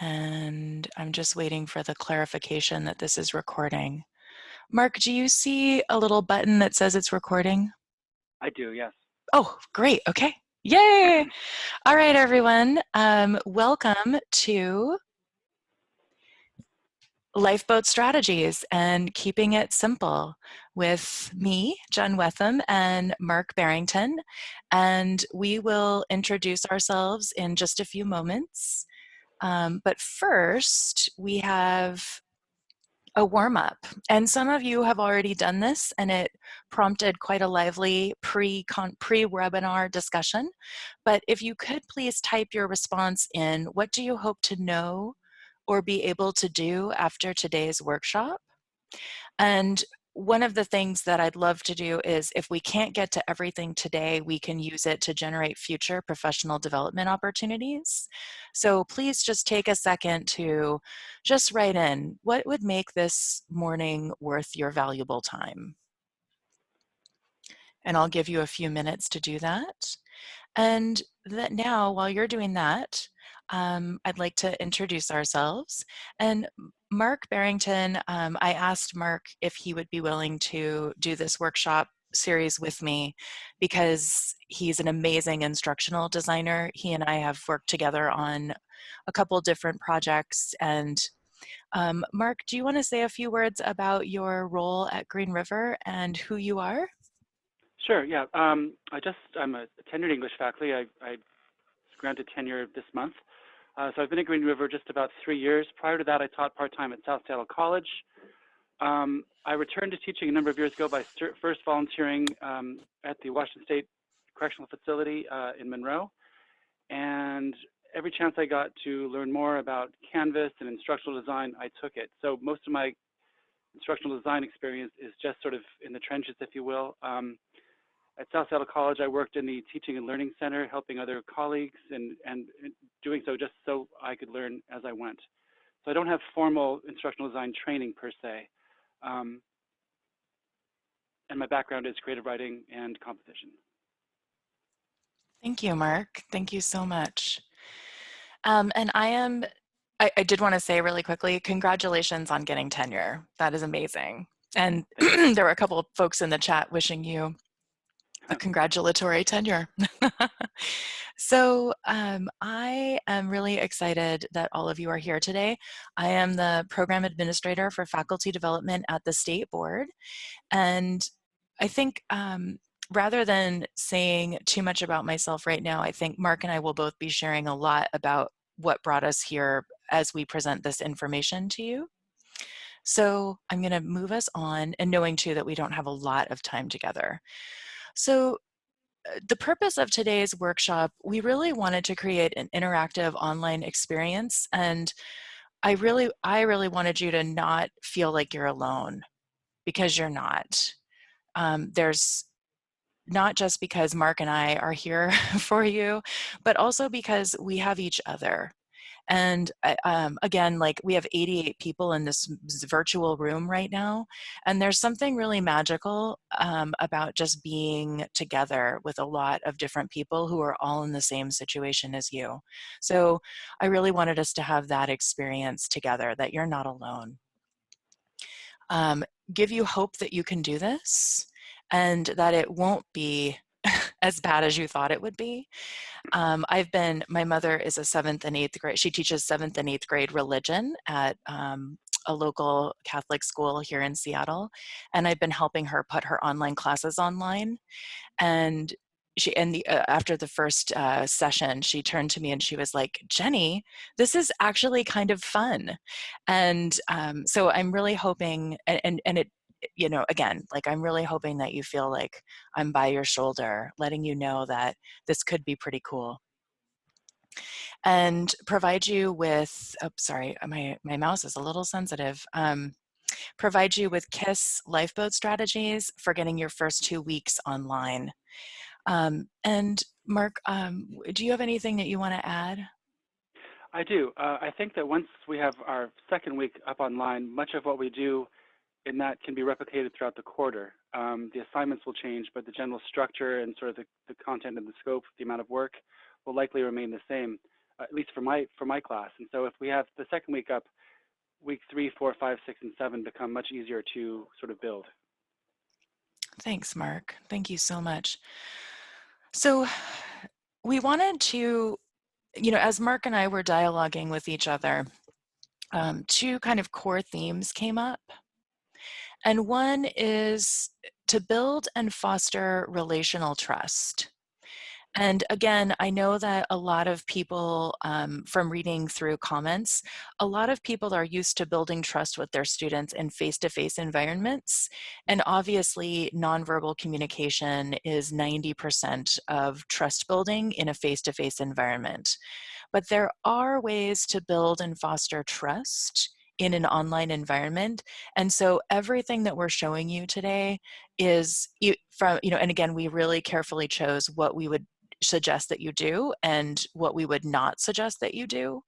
And I'm just waiting for the clarification that this is recording. Mark, do you see a little button that says it's recording? I do, yes. Oh, great. Okay. Yay. All right, everyone. Welcome to Lifeboat Strategies and Keeping It Simple with me, Jen Wetham, and Marc Barrington. And we will introduce ourselves in just a few moments. But first, we have a warm-up. And some of you have already done this, and it prompted quite a lively pre-webinar discussion. But if you could please type your response in, what do you hope to know or be able to do after today's workshop? And one of the things that I'd love to do is, if we can't get to everything today, we can use it to generate future professional development opportunities. So please just take a second to just write in, what would make this morning worth your valuable time? And I'll give you a few minutes to do that. And that now, while you're doing that, I'd like to introduce ourselves. And Marc Barrington, I asked Marc if he would be willing to do this workshop series with me because he's an amazing instructional designer. He and I have worked together on a couple different projects. And Marc, do you want to say a few words about your role at Green River and who you are? Sure, yeah. I'm a tenured English faculty. I granted tenure this month. So I've been at Green River just about 3 years. Prior to that, I taught part-time at South Seattle College. I returned to teaching a number of years ago by first volunteering at the Washington State Correctional Facility in Monroe. And every chance I got to learn more about Canvas and instructional design, I took it. So most of my instructional design experience is just sort of in the trenches, if you will. At South Seattle College, I worked in the Teaching and Learning Center, helping other colleagues and doing so just so I could learn as I went. So I don't have formal instructional design training per se. And my background is creative writing and composition. Thank you, Marc. Thank you so much. And I did want to say really quickly, congratulations on getting tenure. That is amazing. And there were a couple of folks in the chat wishing you a congratulatory tenure. So I am really excited that all of you are here today. I am the program administrator for faculty development at the State Board. And I think rather than saying too much about myself right now, I think Marc and I will both be sharing a lot about what brought us here as we present this information to you. So I'm going to move us on, and knowing too that we don't have a lot of time together. So the purpose of today's workshop, we really wanted to create an interactive online experience, and I really wanted you to not feel like you're alone, because you're not. There's not just because Marc and I are here for you, but also because we have each other. And again, like, we have 88 people in this virtual room right now, and there's something really magical about just being together with a lot of different people who are all in the same situation as you. So I really wanted us to have that experience together, that you're not alone. Give you hope that you can do this and that it won't be as bad as you thought it would be. My mother is a 7th and 8th grade, she teaches 7th and 8th grade religion at a local Catholic school here in Seattle. And I've been helping her put her online classes online. And after the first session, she turned to me and she was like, "Jenny, this is actually kind of fun." And so I'm really hoping, and it, you know, again, like, I'm really hoping that you feel like I'm by your shoulder, letting you know that this could be pretty cool. And provide you with, oh, sorry, my mouse is a little sensitive. Provide you with KISS Lifeboat strategies for getting your first 2 weeks online. And Marc, do you have anything that you want to add? I do. I think that once we have our second week up online, much of what we do in that can be replicated throughout the quarter. The assignments will change, but the general structure and sort of the content and the scope, the amount of work will likely remain the same. at least for my class. And so if we have the second week up, week 3, 4, 5, 6, and 7 become much easier to sort of build. Thanks, Mark. Thank you so much. So we wanted to, as Mark and I were dialoguing with each other, two kind of core themes came up. And one is to build and foster relational trust. And again, I know that a lot of people, from reading through comments, a lot of people are used to building trust with their students in face-to-face environments. And obviously, nonverbal communication is 90% of trust building in a face-to-face environment. But there are ways to build and foster trust in an online environment. And so everything that we're showing you today is from, and again, we really carefully chose what we would suggest that you do and what we would not suggest that you do.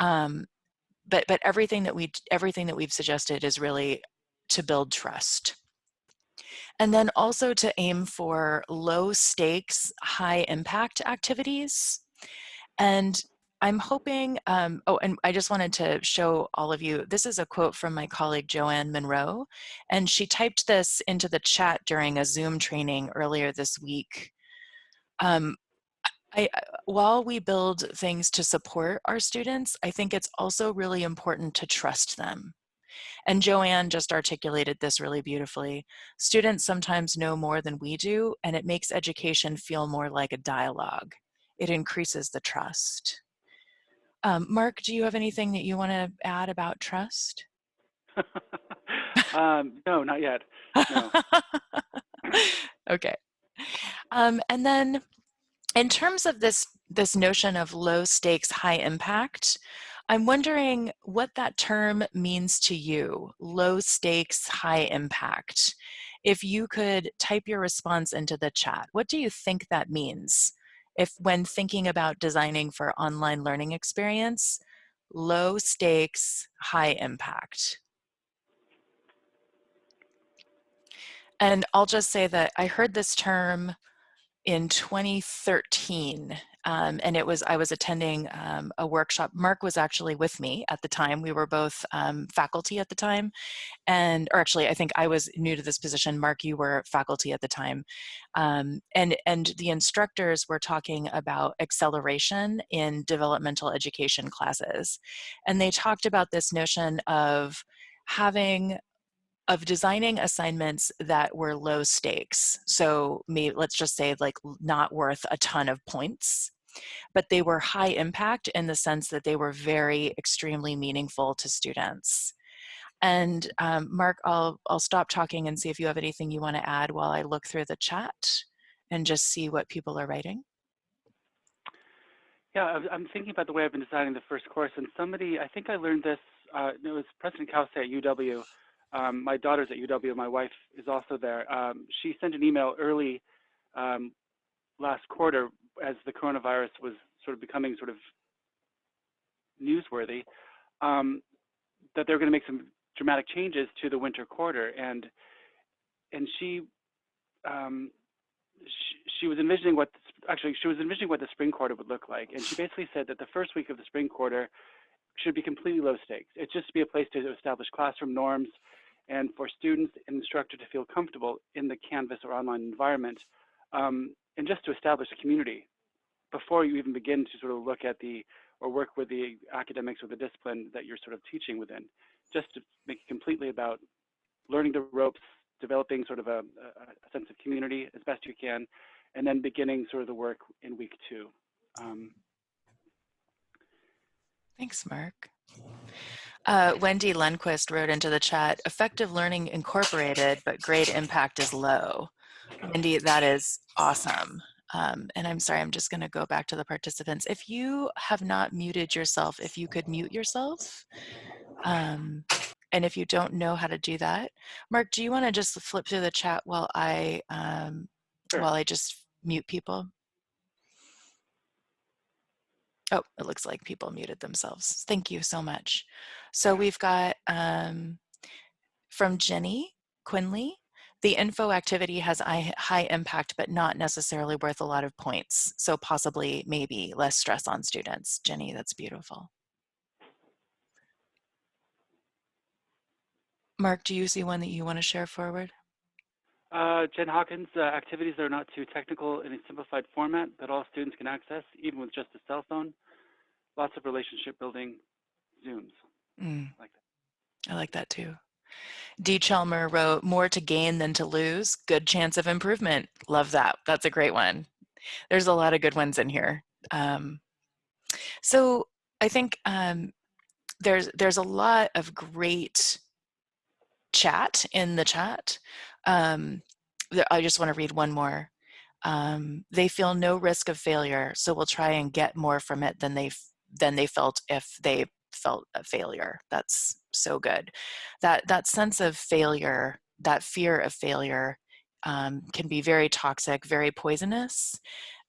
But everything that we've suggested is really to build trust. And then also to aim for low stakes, high impact activities. And I'm hoping, oh, and I just wanted to show all of you, this is a quote from my colleague Joanne Monroe, and she typed this into the chat during a Zoom training earlier this week. While we build things to support our students, I think it's also really important to trust them. And Joanne just articulated this really beautifully. Students sometimes know more than we do, and it makes education feel more like a dialogue. It increases the trust. Mark, do you have anything that you want to add about trust? No, not yet. No. Okay. And then in terms of this notion of low stakes, high impact, I'm wondering what that term means to you, low stakes, high impact. If you could type your response into the chat, what do you think that means? If when thinking about designing for online learning experience, low stakes, high impact. And I'll just say that I heard this term in 2013, and I was attending a workshop. Mark was actually with me at the time. We were both faculty at the time, or actually, I think I was new to this position. Mark, you were faculty at the time, and the instructors were talking about acceleration in developmental education classes, and they talked about this notion of designing assignments that were low stakes. So maybe let's just say like not worth a ton of points, but they were high impact in the sense that they were very extremely meaningful to students. And Mark, I'll stop talking and see if you have anything you want to add while I look through the chat and just see what people are writing. Yeah, I'm thinking about the way I've been designing the first course, and somebody, I think I learned this, it was President Kause at UW. My daughter's at UW, my wife is also there. She sent an email early last quarter as the coronavirus was sort of becoming sort of newsworthy, that they were going to make some dramatic changes to the winter quarter, and she she was envisioning what the spring quarter would look like, and she basically said that the first week of the spring quarter should be completely low stakes. It's just to be a place to establish classroom norms and for students and instructor to feel comfortable in the Canvas or online environment, and just to establish a community before you even begin to sort of look at or work with the academics or the discipline that you're sort of teaching within, just to make it completely about learning the ropes, developing sort of a sense of community as best you can, and then beginning sort of the work in week 2. Thanks, Mark. Wendy Lundquist wrote into the chat, effective learning incorporated, but grade impact is low. Wendy, that is awesome. And I'm sorry, I'm just going to go back to the participants. If you have not muted yourself, if you could mute yourself, and if you don't know how to do that, Mark, do you want to just flip through the chat while I Sure. just mute people? Oh, it looks like people muted themselves. Thank you so much. So we've got from Jenny Quinley, The info activity has high impact, but not necessarily worth a lot of points. So possibly, maybe less stress on students. Jenny, that's beautiful. Mark, do you see one that you want to share forward? Jen Hawkins, activities that are not too technical in a simplified format that all students can access, even with just a cell phone. Lots of relationship building Zooms. Like that. I like that too. D. Chelmer wrote, more to gain than to lose, good chance of improvement. Love that. That's a great one. There's a lot of good ones in here. So I think there's a lot of great chat in the chat. I just want to read one more. They feel no risk of failure, so we'll try and get more from it than they felt if they felt a failure. That's so good. That sense of failure, that fear of failure, can be very toxic, very poisonous.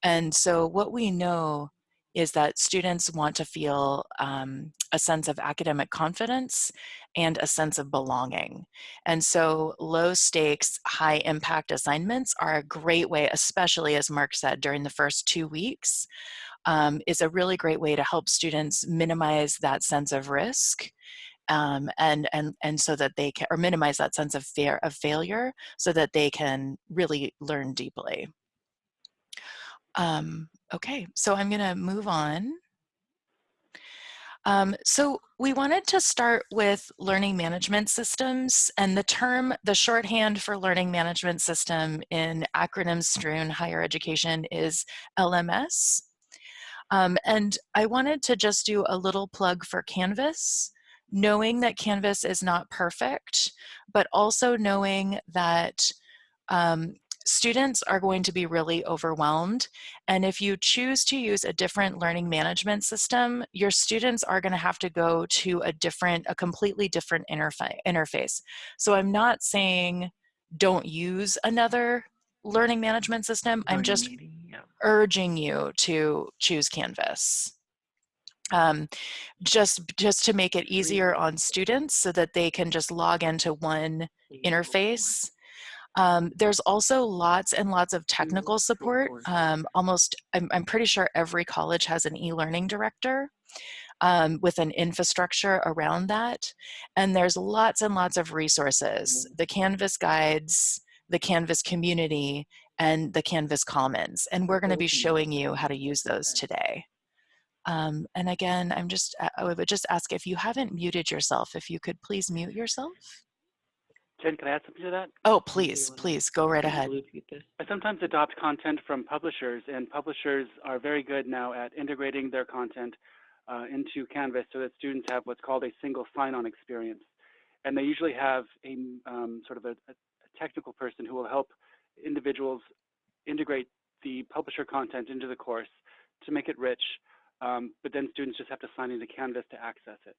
And so what we know is that students want to feel a sense of academic confidence and a sense of belonging. And so low stakes, high impact assignments are a great way, especially as Mark said, during the first 2 weeks, is a really great way to help students minimize that sense of risk, and so that they can, or minimize that sense of fear of failure, so that they can really learn deeply. Okay, so I'm going to move on. So we wanted to start with learning management systems, and the shorthand for learning management system in acronyms strewn higher education is LMS. And I wanted to just do a little plug for Canvas, knowing that Canvas is not perfect, but also knowing that um, students are going to be really overwhelmed. And if you choose to use a different learning management system, your students are going to have to go to a completely different interface. So I'm not saying don't use another learning management system. I'm just urging you to choose Canvas. Just to make it easier on students so that they can just log into one interface. There's also lots and lots of technical support. I'm pretty sure every college has an e-learning director with an infrastructure around that. And there's lots and lots of resources, the Canvas guides, the Canvas community, and the Canvas Commons. And we're going to be showing you how to use those today. And again, I would just ask, if you haven't muted yourself, if you could please mute yourself. Jen, can I add something to that? Oh, please go right ahead. I sometimes adopt content from publishers, and publishers are very good now at integrating their content into Canvas so that students have what's called a single sign-on experience. And they usually have a sort of a technical person who will help individuals integrate the publisher content into the course to make it rich, but then students just have to sign into Canvas to access it.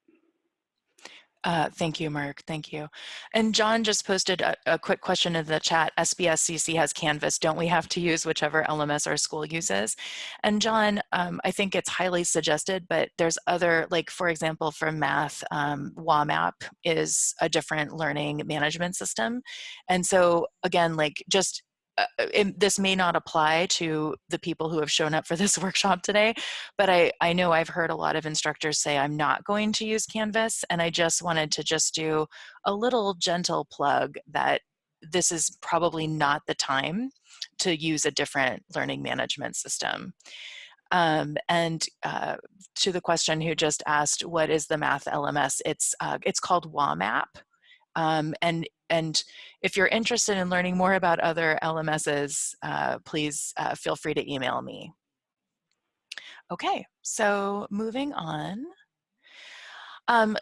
Thank you, Mark. Thank you. And John just posted a quick question in the chat. SBSCC has Canvas. Don't we have to use whichever LMS our school uses? And John, I think it's highly suggested, but there's other, like for example, for math, WAMAP is a different learning management system. And so again, like just this may not apply to the people who have shown up for this workshop today, but I know I've heard a lot of instructors say, I'm not going to use Canvas, and I just wanted to just do a little gentle plug that this is probably not the time to use a different learning management system. And to the question who just asked, what is the math LMS? It's called WAMAP. And if you're interested in learning more about other LMSs, please feel free to email me. Okay, so moving on.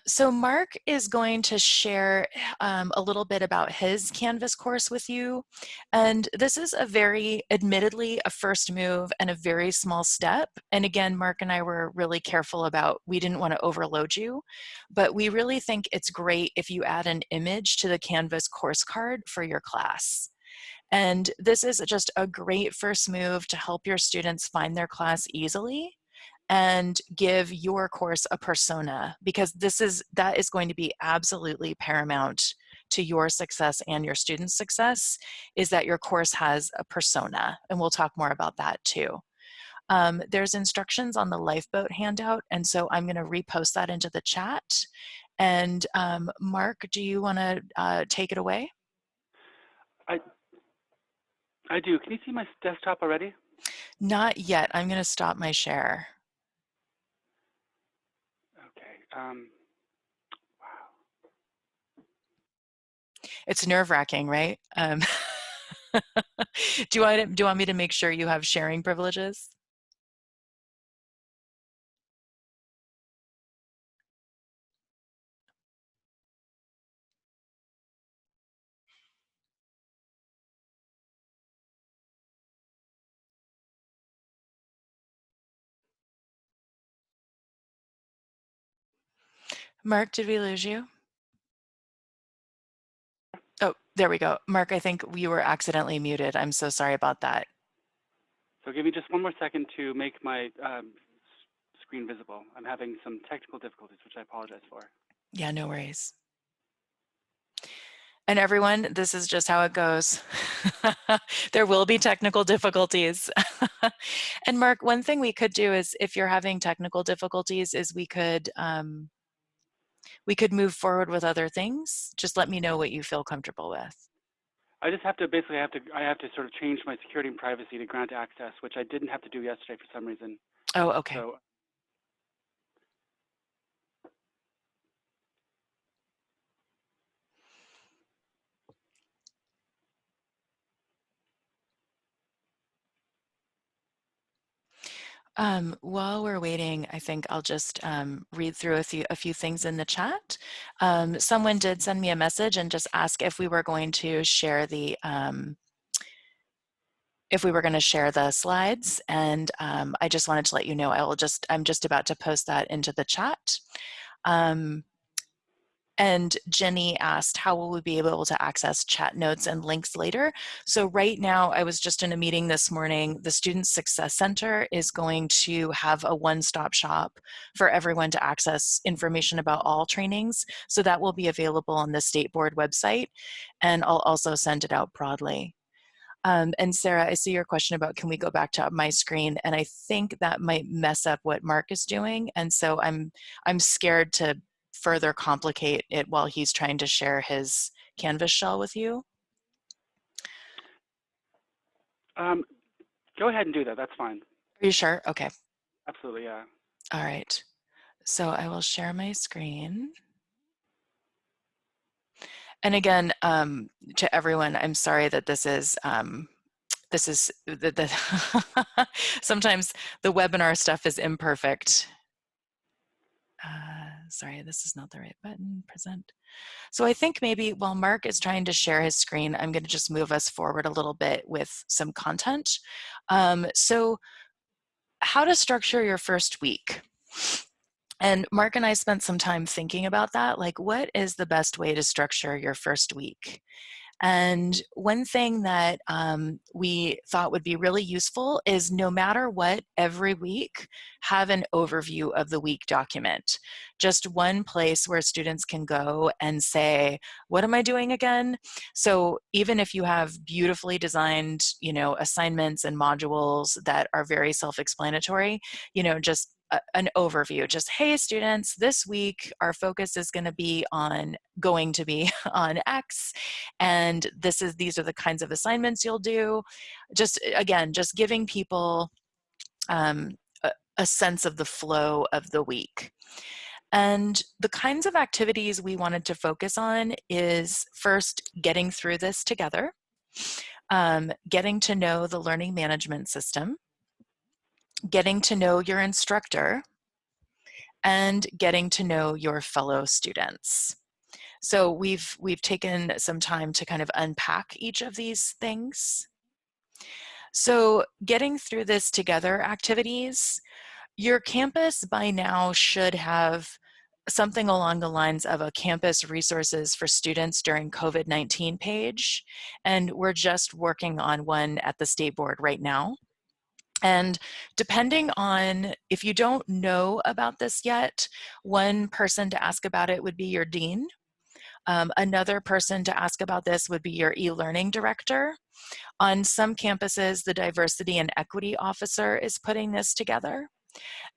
So Mark is going to share a little bit about his Canvas course with you. And this is admittedly a first move and a very small step. And again, Mark and I were really careful about, we didn't want to overload you, but we really think it's great if you add an image to the Canvas course card for your class. And this is just a great first move to help your students find their class easily and give your course a persona, because that is going to be absolutely paramount to your success and your students' success is that your course has a persona, and we'll talk more about that too. There's instructions on the Lifeboat handout, and so I'm going to repost that into the chat. And Mark, do you want to take it away? I I do. Can you see my desktop already? Not yet. I'm going to stop my share. Okay. Wow. It's nerve-wracking, right? Do you want me to make sure you have sharing privileges? Mark, did we lose you? Oh, there we go. Mark, I think you were accidentally muted. I'm so sorry about that. So give me just one more second to make my screen visible. I'm having some technical difficulties, which I apologize for. Yeah, no worries. And everyone, this is just how it goes. There will be technical difficulties. And Mark, one thing we could do is, if you're having technical difficulties, is we could move forward with other things. Just let me know what you feel comfortable with. I just have to basically I have to sort of change my security and privacy to grant access, which I didn't have to do yesterday for some reason. Oh, okay. So While we're waiting, I think I'll just read through a few things in the chat. Someone did send me a message and just ask if we were going to share the slides, and I just wanted to let you know I'm just about to post that into the chat. And Jenny asked, how will we be able to access chat notes and links later? So right now, I was just in a meeting this morning. The Student Success Center is going to have a one-stop shop for everyone to access information about all trainings. So that will be available on the State Board website, and I'll also send it out broadly. And Sarah, I see your question about, can we go back to my screen? And I think that might mess up what Mark is doing. And so I'm scared to further complicate it while he's trying to share his Canvas shell with you. go ahead and do that. That's fine. Are you sure? Okay. Absolutely, yeah. All right. So I will share my screen. And again, to everyone, I'm sorry that this is sometimes the webinar stuff is imperfect. Sorry, this is not the right button, present. So I think maybe while Mark is trying to share his screen, I'm going to just move us forward a little bit with some content. So how to structure your first week. And Mark and I spent some time thinking about that, like what is the best way to structure your first week? And one thing that we thought would be really useful is, no matter what, every week have an overview of the week document. Just one place where students can go and say, what am I doing again? So even if you have beautifully designed, assignments and modules that are very self-explanatory, just an overview, just, hey students, this week our focus is going to be on X, and these are the kinds of assignments you'll do. Just again, just giving people a sense of the flow of the week. And the kinds of activities we wanted to focus on is, first, getting through this together, getting to know the learning management system, getting to know your instructor, and getting to know your fellow students. So we've taken some time to kind of unpack each of these things. So getting through this together activities, your campus by now should have something along the lines of a campus resources for students during COVID-19 page. And we're just working on one at the State Board right now. And depending on, if you don't know about this yet, one person to ask about it would be your dean. Another person to ask about this would be your e-learning director. On some campuses, the diversity and equity officer is putting this together.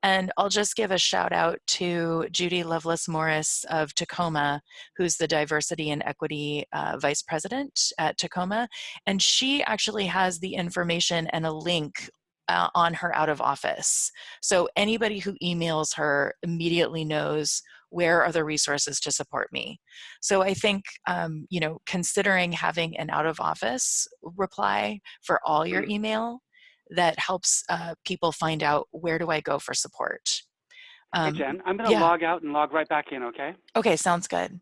And I'll just give a shout out to Judy Lovelace Morris of Tacoma, who's the diversity and equity vice president at Tacoma. And she actually has the information and a link on her out of office. So anybody who emails her immediately knows where are the resources to support me. So I think, considering having an out of office reply for all your email, that helps people find out, where do I go for support. Hey, Jen, I'm going to Yeah. log out and log right back in, okay? Okay, sounds good.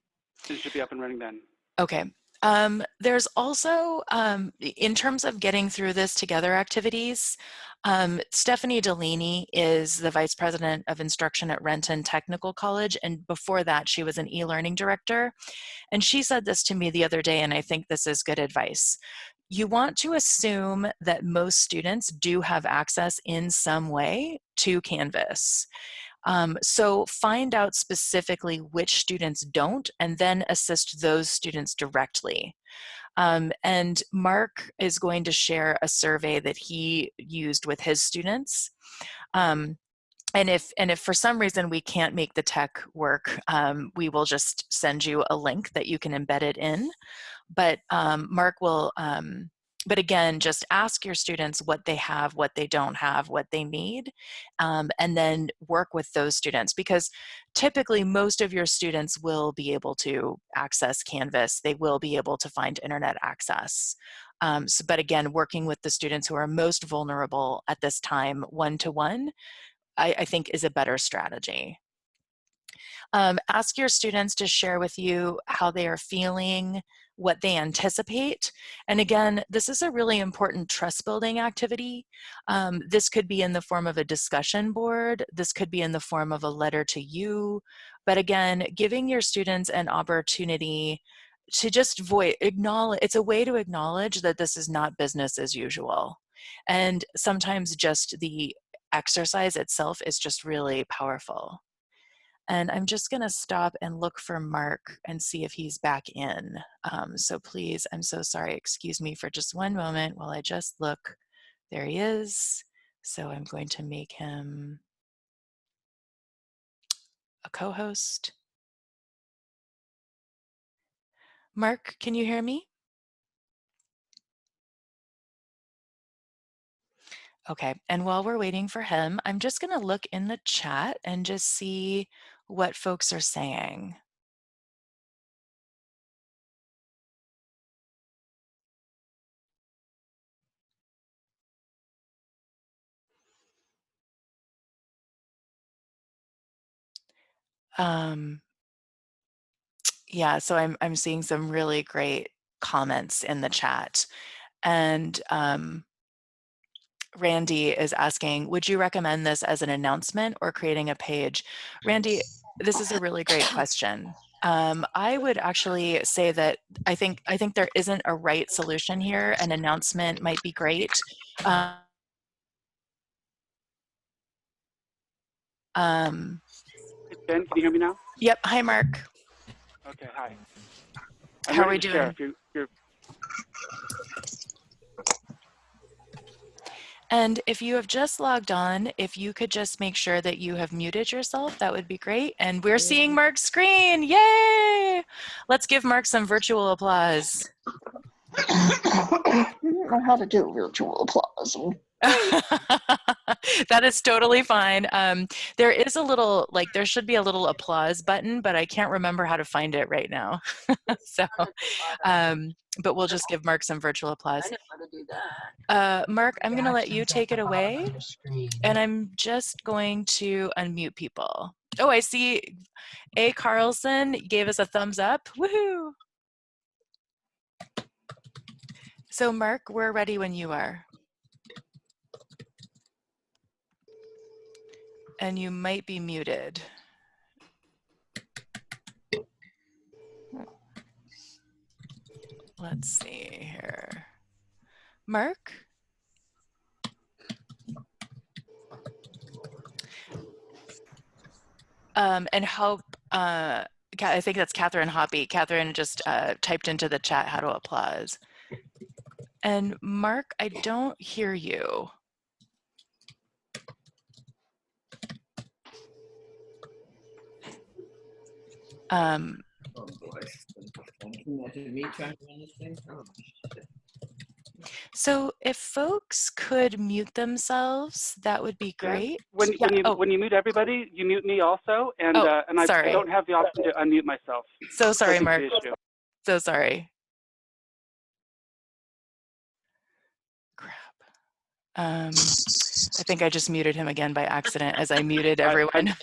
It should be up and running then. Okay. There's also, in terms of getting through this together activities, Stephanie Delaney is the Vice President of Instruction at Renton Technical College, and before that she was an e-learning director. And she said this to me the other day, and I think this is good advice. You want to assume that most students do have access in some way to Canvas. So find out specifically which students don't, and then assist those students directly. And Mark is going to share a survey that he used with his students. And if for some reason we can't make the tech work, we will just send you a link that you can embed it in. But Mark will, but again, just ask your students what they have, what they don't have, what they need, and then work with those students, because typically most of your students will be able to access Canvas. They will be able to find internet access. But again, working with the students who are most vulnerable at this time, one-to-one, I think is a better strategy. Ask your students to share with you how they are feeling, what they anticipate. And again, this is a really important trust building activity. This could be in the form of a discussion board. This could be in the form of a letter to you. But again, giving your students an opportunity to just acknowledge, it's a way to acknowledge that this is not business as usual. And sometimes just the exercise itself is just really powerful. And I'm just gonna stop and look for Mark and see if he's back in. So please, I'm so sorry, excuse me for just one moment while I just look. There he is. So I'm going to make him a co-host. Mark, can you hear me? Okay, and while we're waiting for him, I'm just gonna look in the chat and just see what folks are saying. Um, yeah, so I'm seeing some really great comments in the chat. And Randy is asking, would you recommend this as an announcement or creating a page? Randy, this is a really great question. I would actually say that I think there isn't a right solution here. An announcement might be great. Hey, Jen, can you hear me now? Yep. Hi, Mark. Okay, hi. I'm How are ready we to share. doing? If you're And if you have just logged on, if you could just make sure that you have muted yourself, that would be great. And we're seeing Mark's screen. Yay! Let's give Mark some virtual applause. I don't know how to do virtual applause. That is totally fine. There is a little, there should be a little applause button, but I can't remember how to find it right now. So, but we'll just give Mark some virtual applause. I know how to do that. Mark, I'm going to let you take it away, and I'm just going to unmute people. Oh, I see A. Carlson gave us a thumbs up. Woohoo! So, Mark, we're ready when you are. And you might be muted. Let's see here. Mark? And how, I think that's Catherine Hoppy. Catherine just typed into the chat how to applause. And Mark, I don't hear you. Oh boy, can you imagine me trying to run this thing? Oh, shit. So if folks could mute themselves, that would be Jen, great. when you mute everybody, you mute me also, and I sorry. don't have the option to unmute myself. So sorry, Mark. The issue. So sorry. Crap. I think I just muted him again by accident as I muted everyone.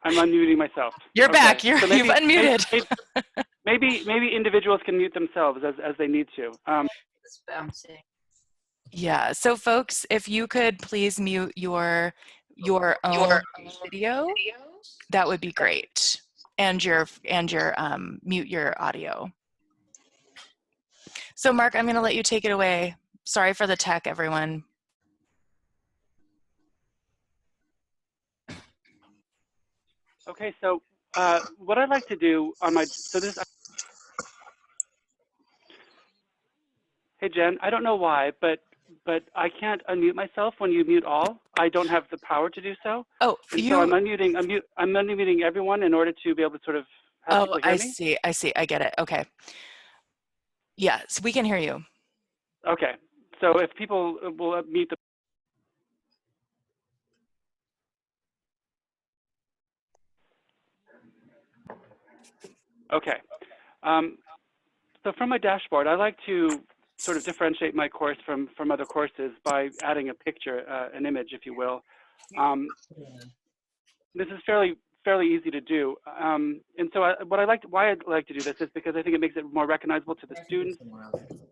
I'm unmuting myself. You're okay. back. So you've unmuted. Maybe individuals can mute themselves as they need to. It's bouncing. Yeah. So folks, if you could please mute your own video, that would be great. And your mute your audio. So Mark, I'm going to let you take it away. Sorry for the tech, everyone. Okay, so what I'd like to do on my hey Jen, I don't know why, but I can't unmute myself when you mute all. I don't have the power to do so. Oh, so I'm unmuting everyone in order to be able to sort of have people hear me. I see. I get it. Okay. Yes, we can hear you. Okay, so if people will mute the. Okay, so from my dashboard, I like to sort of differentiate my course from other courses by adding a picture, an image, if you will. This is fairly easy to do, and so why I'd like to do this is because I think it makes it more recognizable to the students,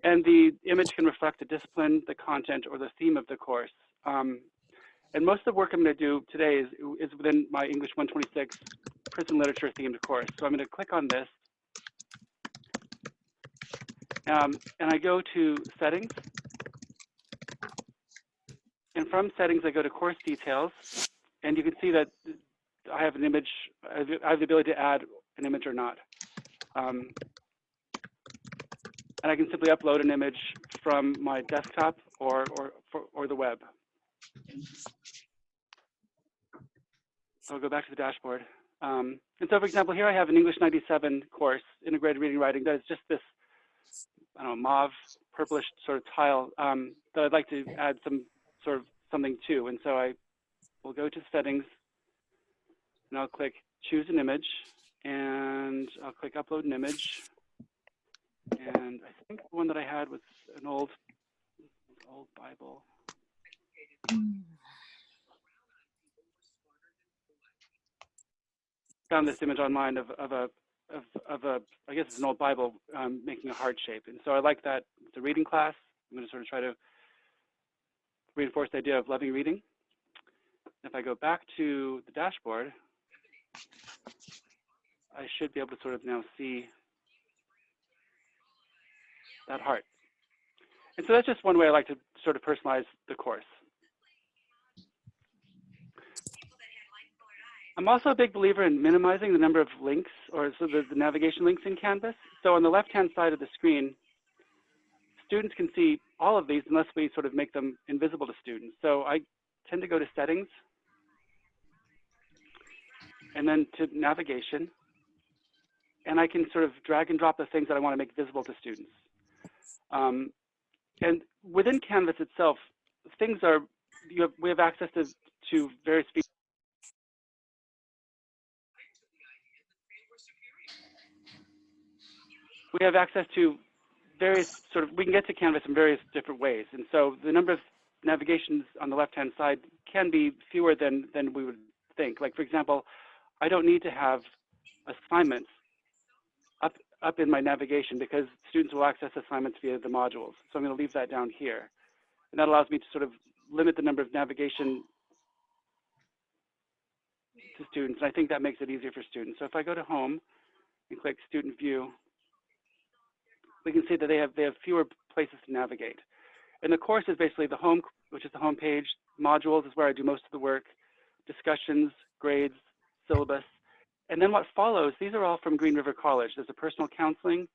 and the image can reflect the discipline, the content, or the theme of the course. And most of the work I'm going to do today is within my English 126 prison literature themed course. So I'm going to click on this, and I go to settings, and from settings I go to course details, and you can see that I have an image. I have the ability to add an image or not, and I can simply upload an image from my desktop or the web. So I'll go back to the dashboard. And so, for example, here I have an English 97 course, Integrated Reading Writing, that is just this, I don't know, mauve, purplish sort of tile that I'd like to add some sort of something to. And so I will go to settings, and I'll click choose an image, and I'll click upload an image. And I think the one that I had was an old Bible. Found this image online of a I guess it's an old Bible making a heart shape, and so I like that. It's a reading class. I'm going to sort of try to reinforce the idea of loving reading. If I go back to the dashboard, I should be able to sort of now see that heart. And so that's just one way I like to sort of personalize the course. I'm also a big believer in minimizing the number of links, or so the navigation links in Canvas. So on the left-hand side of the screen, students can see all of these unless we sort of make them invisible to students. So I tend to go to settings, and then to navigation, and I can sort of drag and drop the things that I want to make visible to students. And within Canvas itself, things are, we have access to various features. We have access to various sort of, we can get to Canvas in various different ways. And so the number of navigations on the left-hand side can be fewer than we would think. Like, for example, I don't need to have assignments up in my navigation because students will access assignments via the modules. So I'm going to leave that down here. And that allows me to sort of limit the number of navigation to students. And I think that makes it easier for students. So if I go to home and click student view, we can see that they have fewer places to navigate. And the course is basically the home, which is the home page. Modules is where I do most of the work. Discussions, grades, syllabus. And then what follows, these are all from Green River College. There's a personal counseling,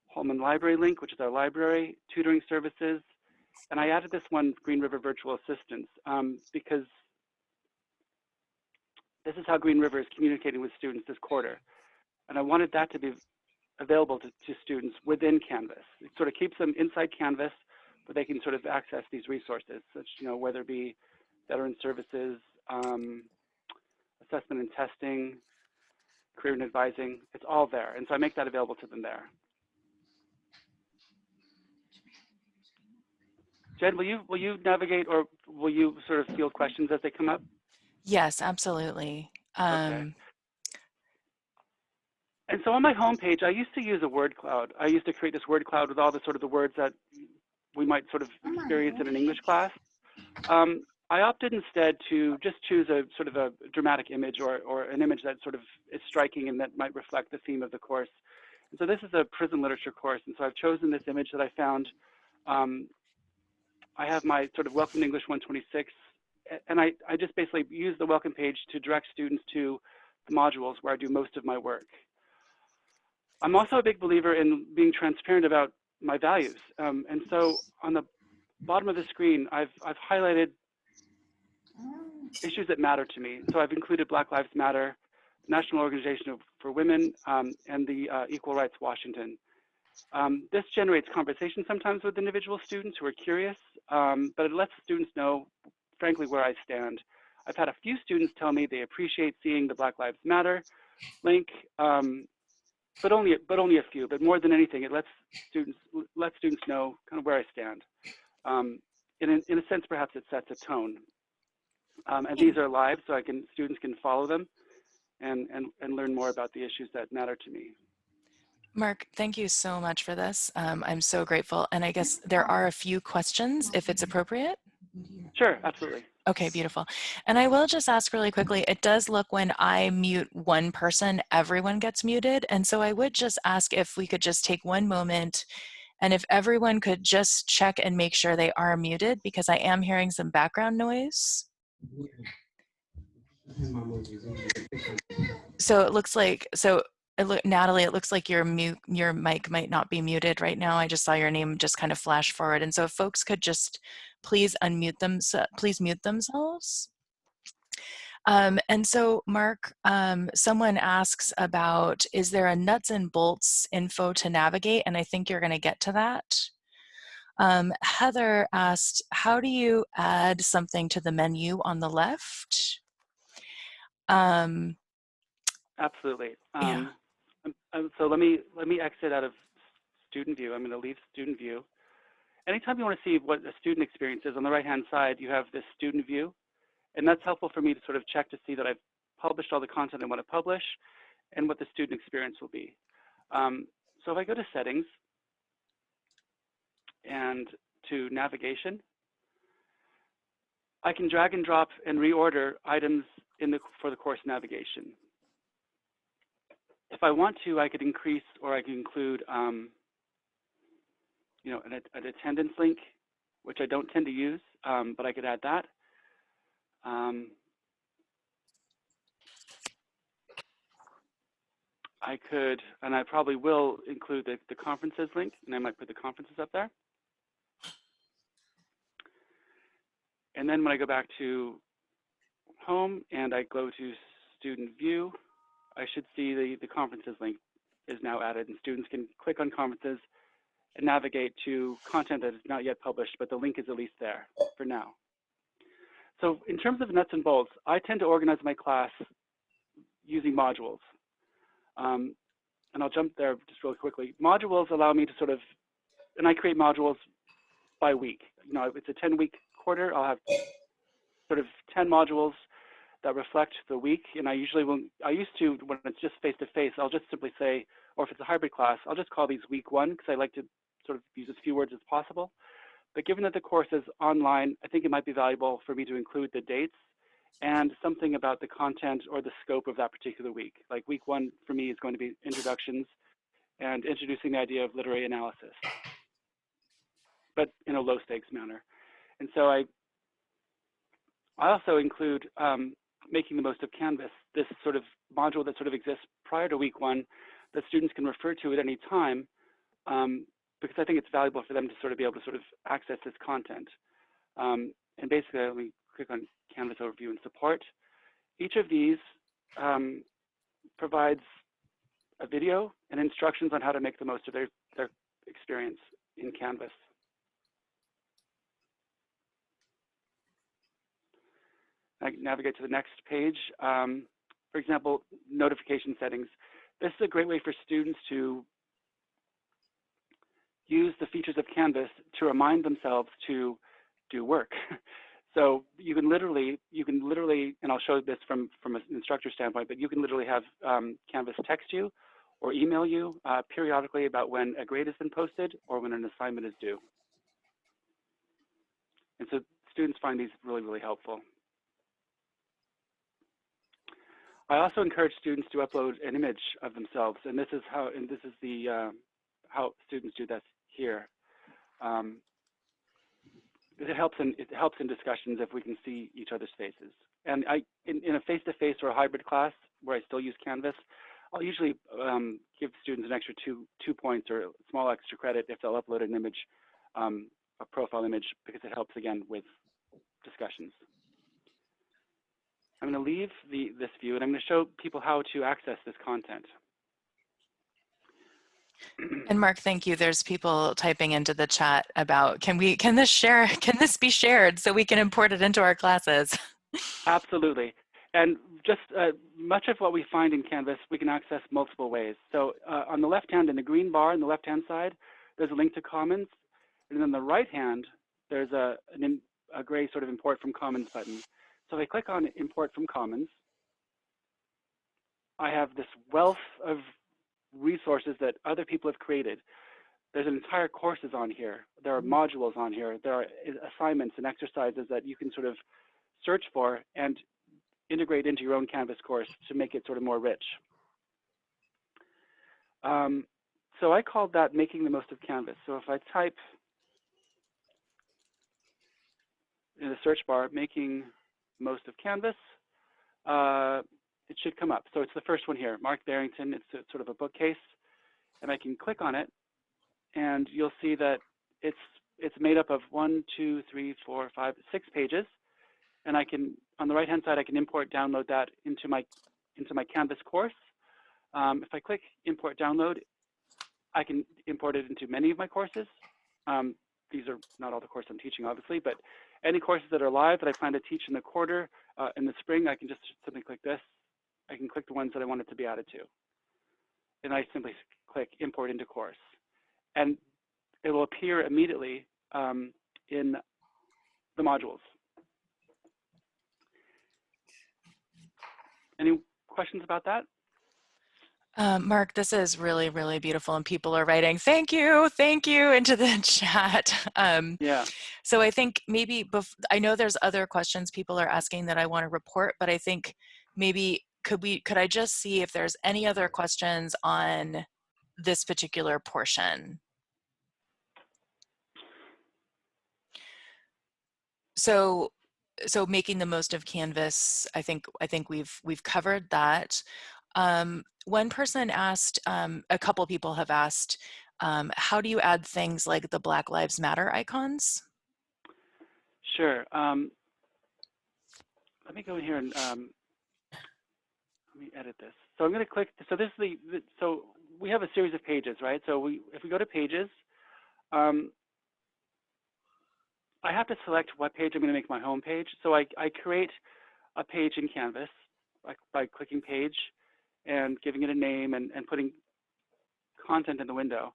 Holman Library link, which is our library, tutoring services, and I added this one, Green River Virtual Assistance, because this is how Green River is communicating with students this quarter. And I wanted that to be available to students within Canvas. It sort of keeps them inside Canvas, but they can sort of access these resources, such, whether it be veteran services, assessment and testing, career and advising, it's all there. And so I make that available to them there. Jen, will you navigate, or will you sort of field questions as they come up? Yes, absolutely. Okay. And so on my homepage, I used to use a word cloud. I used to create this word cloud with all the sort of the words that we might sort of experience in an English class. I opted instead to just choose a sort of a dramatic image, or an image that sort of is striking and that might reflect the theme of the course. And so this is a prison literature course, and so I've chosen this image that I found. I have my sort of Welcome to English 126, and I just basically use the welcome page to direct students to the modules where I do most of my work. I'm also a big believer in being transparent about my values. And so on the bottom of the screen, I've highlighted issues that matter to me. So I've included Black Lives Matter, National Organization for Women, and the Equal Rights Washington. This generates conversation sometimes with individual students who are curious, but it lets students know, frankly, where I stand. I've had a few students tell me they appreciate seeing the Black Lives Matter link, but only a few. But more than anything, it lets students know kind of where I stand. In a sense, perhaps it sets a tone. And these are live, so students can follow them and learn more about the issues that matter to me. Mark, thank you so much for this. I'm so grateful. And I guess there are a few questions, if it's appropriate. Sure, absolutely. Okay, beautiful. And I will just ask really quickly, it does look when I mute one person, everyone gets muted. And so I would just ask if we could just take one moment, and if everyone could just check and make sure they are muted, because I am hearing some background noise. So it looks like, Natalie, it looks like your mic might not be muted right now. I just saw your name just kind of flash forward. And so if folks could just please unmute them, please mute themselves. And so Mark, someone asks about, is there a nuts and bolts info to navigate? And I think you're going to get to that. Heather asked, how do you add something to the menu on the left? Absolutely. Yeah. So let me exit out of student view. I'm going to leave student view. Anytime you want to see what a student experience is, on the right-hand side, you have this student view. And that's helpful for me to sort of check to see that I've published all the content I want to publish and what the student experience will be. So if I go to settings and to navigation, I can drag and drop and reorder items for the course navigation. If I want to, I could increase, or I could include an attendance link, which I don't tend to use, but I could add that. I could, and I probably will include the conferences link, and I might put the conferences up there. And then when I go back to home and I go to student view, I should see the conferences link is now added, and students can click on conferences and navigate to content that is not yet published, but the link is at least there for now. So in terms of nuts and bolts, I tend to organize my class using modules. And I'll jump there just really quickly. Modules allow me to sort of, and I create modules by week. It's a 10-week quarter. I'll have sort of 10 modules that reflect the week. And I used to, when it's just face-to-face, I'll just simply say, or if it's a hybrid class, I'll just call these week one, because I like to sort of use as few words as possible. But given that the course is online, I think it might be valuable for me to include the dates and something about the content or the scope of that particular week. Like week one for me is going to be introductions and introducing the idea of literary analysis, but in a low stakes manner. And so I also include making the most of Canvas, this sort of module that sort of exists prior to week 1 that students can refer to at any time, because I think it's valuable for them to sort of be able to sort of access this content. And basically, let me click on Canvas overview and support. Each of these provides a video and instructions on how to make the most of their experience in Canvas. I navigate to the next page. For example, notification settings. This is a great way for students to use the features of Canvas to remind themselves to do work. So you can literally, and I'll show this from an instructor standpoint, but you can literally have Canvas text you or email you periodically about when a grade has been posted or when an assignment is due. And so students find these really, really helpful. I also encourage students to upload an image of themselves, and this is how, how students do that here. It helps in discussions if we can see each other's faces. And in a face-to-face or a hybrid class where I still use Canvas, I'll usually give students an extra two points or a small extra credit if they'll upload an image, a profile image, because it helps again with discussions. I'm going to leave this view and I'm going to show people how to access this content. And Mark, thank you. There's people typing into the chat about, can this be shared so we can import it into our classes? Absolutely. And just much of what we find in Canvas, we can access multiple ways. So on the left hand, in the green bar on the left-hand side, there's a link to Commons. And on the right hand, there's a gray sort of import from Commons button. So if I click on import from Commons, I have this wealth of resources that other people have created. There's entire courses on here. There are modules on here. There are assignments and exercises that you can sort of search for and integrate into your own Canvas course to make it sort of more rich. So I called that making the most of Canvas. So if I type in the search bar, making most of Canvas, it should come up. So it's the first one here, Marc Barrington. It's sort of a bookcase, and I can click on it, and you'll see that it's made up of 6 pages, and I can, on the right-hand side, I can download that into my Canvas course. If I click import download, I can import it into many of my courses. These are not all the courses I'm teaching, obviously, but any courses that are live that I plan to teach in the quarter, in the spring, I can just simply click this. I can click the ones that I want it to be added to. And I simply click import into course. And it will appear immediately in the modules. Any questions about that? Mark, this is really, really beautiful, and people are writing, thank you into the chat. Yeah. So I think maybe, I know there's other questions people are asking that I want to report, but I think maybe could I just see if there's any other questions on this particular portion? So making the most of Canvas, I think we've covered that. One person asked, a couple people have asked, how do you add things like the Black Lives Matter icons? Sure. Let me go in here and let me edit this. So I'm going to click. So this is so we have a series of pages, right? So if we go to pages, I have to select what page I'm going to make my home page. So I create a page in Canvas by clicking page and giving it a name and putting content in the window.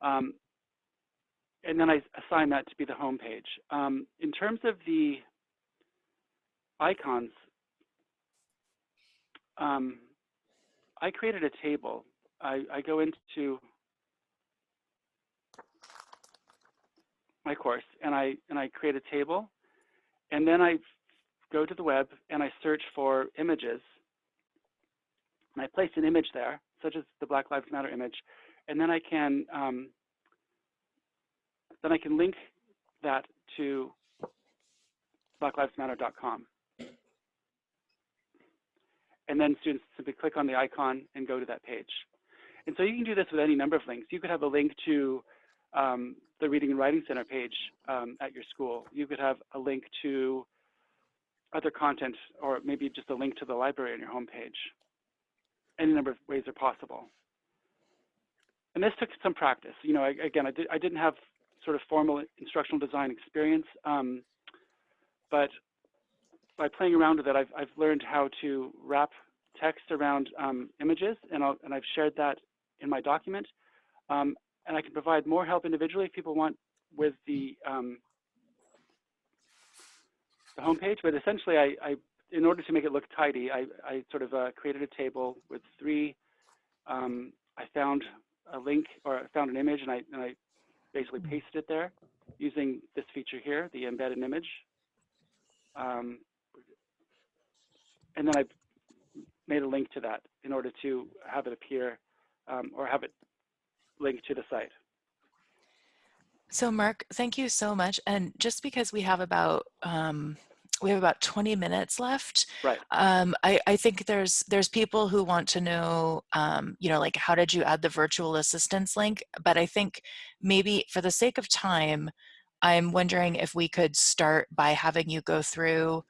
And then I assign that to be the home page. In terms of the icons, I created a table. I go into my course and I create a table, and then I go to the web and I search for images, and I place an image there, such as the Black Lives Matter image, and then I can link that to blacklivesmatter.com. and then students simply click on the icon and go to that page. And so you can do this with any number of links. You could have a link to the Reading and Writing Center page at your school. You could have a link to other content, or maybe just a link to the library on your homepage. Any number of ways are possible. And this took some practice. You know, again, I didn't have sort of formal instructional design experience, but by playing around with it, I've learned how to wrap text around images, and I've shared that in my document. And I can provide more help individually if people want with the homepage. But essentially, in order to make it look tidy, I sort of created a table with three. I found a link, or I found an image, and I basically pasted it there using this feature here, the embedded image. And then I made a link to that in order to have it appear or have it linked to the site. So Marc, thank you so much. And just because we have about 20 minutes left. Right. I think there's people who want to know, you know, like, how did you add the virtual assistance link? But I think maybe for the sake of time, I'm wondering if we could start by having you go through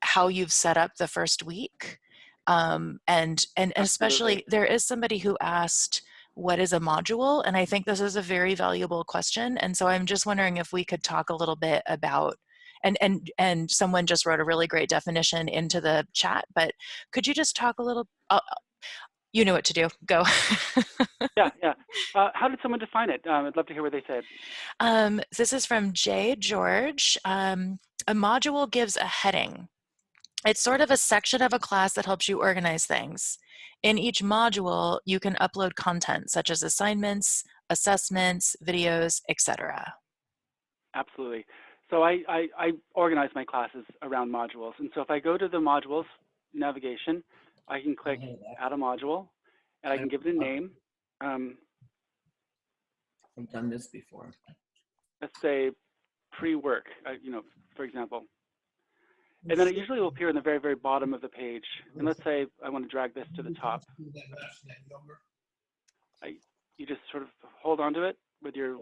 how you've set up the first week. And especially, there is somebody who asked, what is a module? And I think this is a very valuable question. And so I'm just wondering if we could talk a little bit about, and someone just wrote a really great definition into the chat, but could you just talk a little, you know what to do, go. Yeah. How did someone define it? I'd love to hear what they said. This is from J. George. A module gives a heading. It's sort of a section of a class that helps you organize things. In each module, you can upload content such as assignments, assessments, videos, etc. Absolutely. So I organize my classes around modules. And so if I go to the modules navigation, I can click add a module, and I can give it a name. I've done this before. Let's say pre-work, you know, for example. And then it usually will appear in the very, very bottom of the page. And let's say I want to drag this to the top. You just sort of hold onto it with your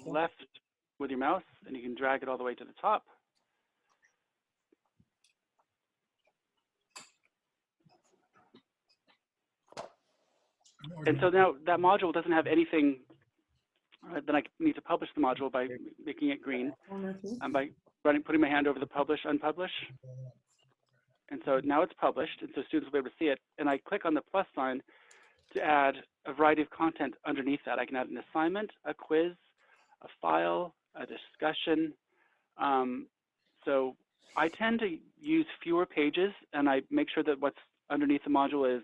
left, with your mouse, and you can drag it all the way to the top. And so now that module doesn't have anything. Then I need to publish the module by making it green, and by putting my hand over the publish, unpublish. And so now it's published, and so students will be able to see it. And I click on the plus sign to add a variety of content underneath that. I can add an assignment, a quiz, a file, a discussion. So I tend to use fewer pages, and I make sure that what's underneath the module is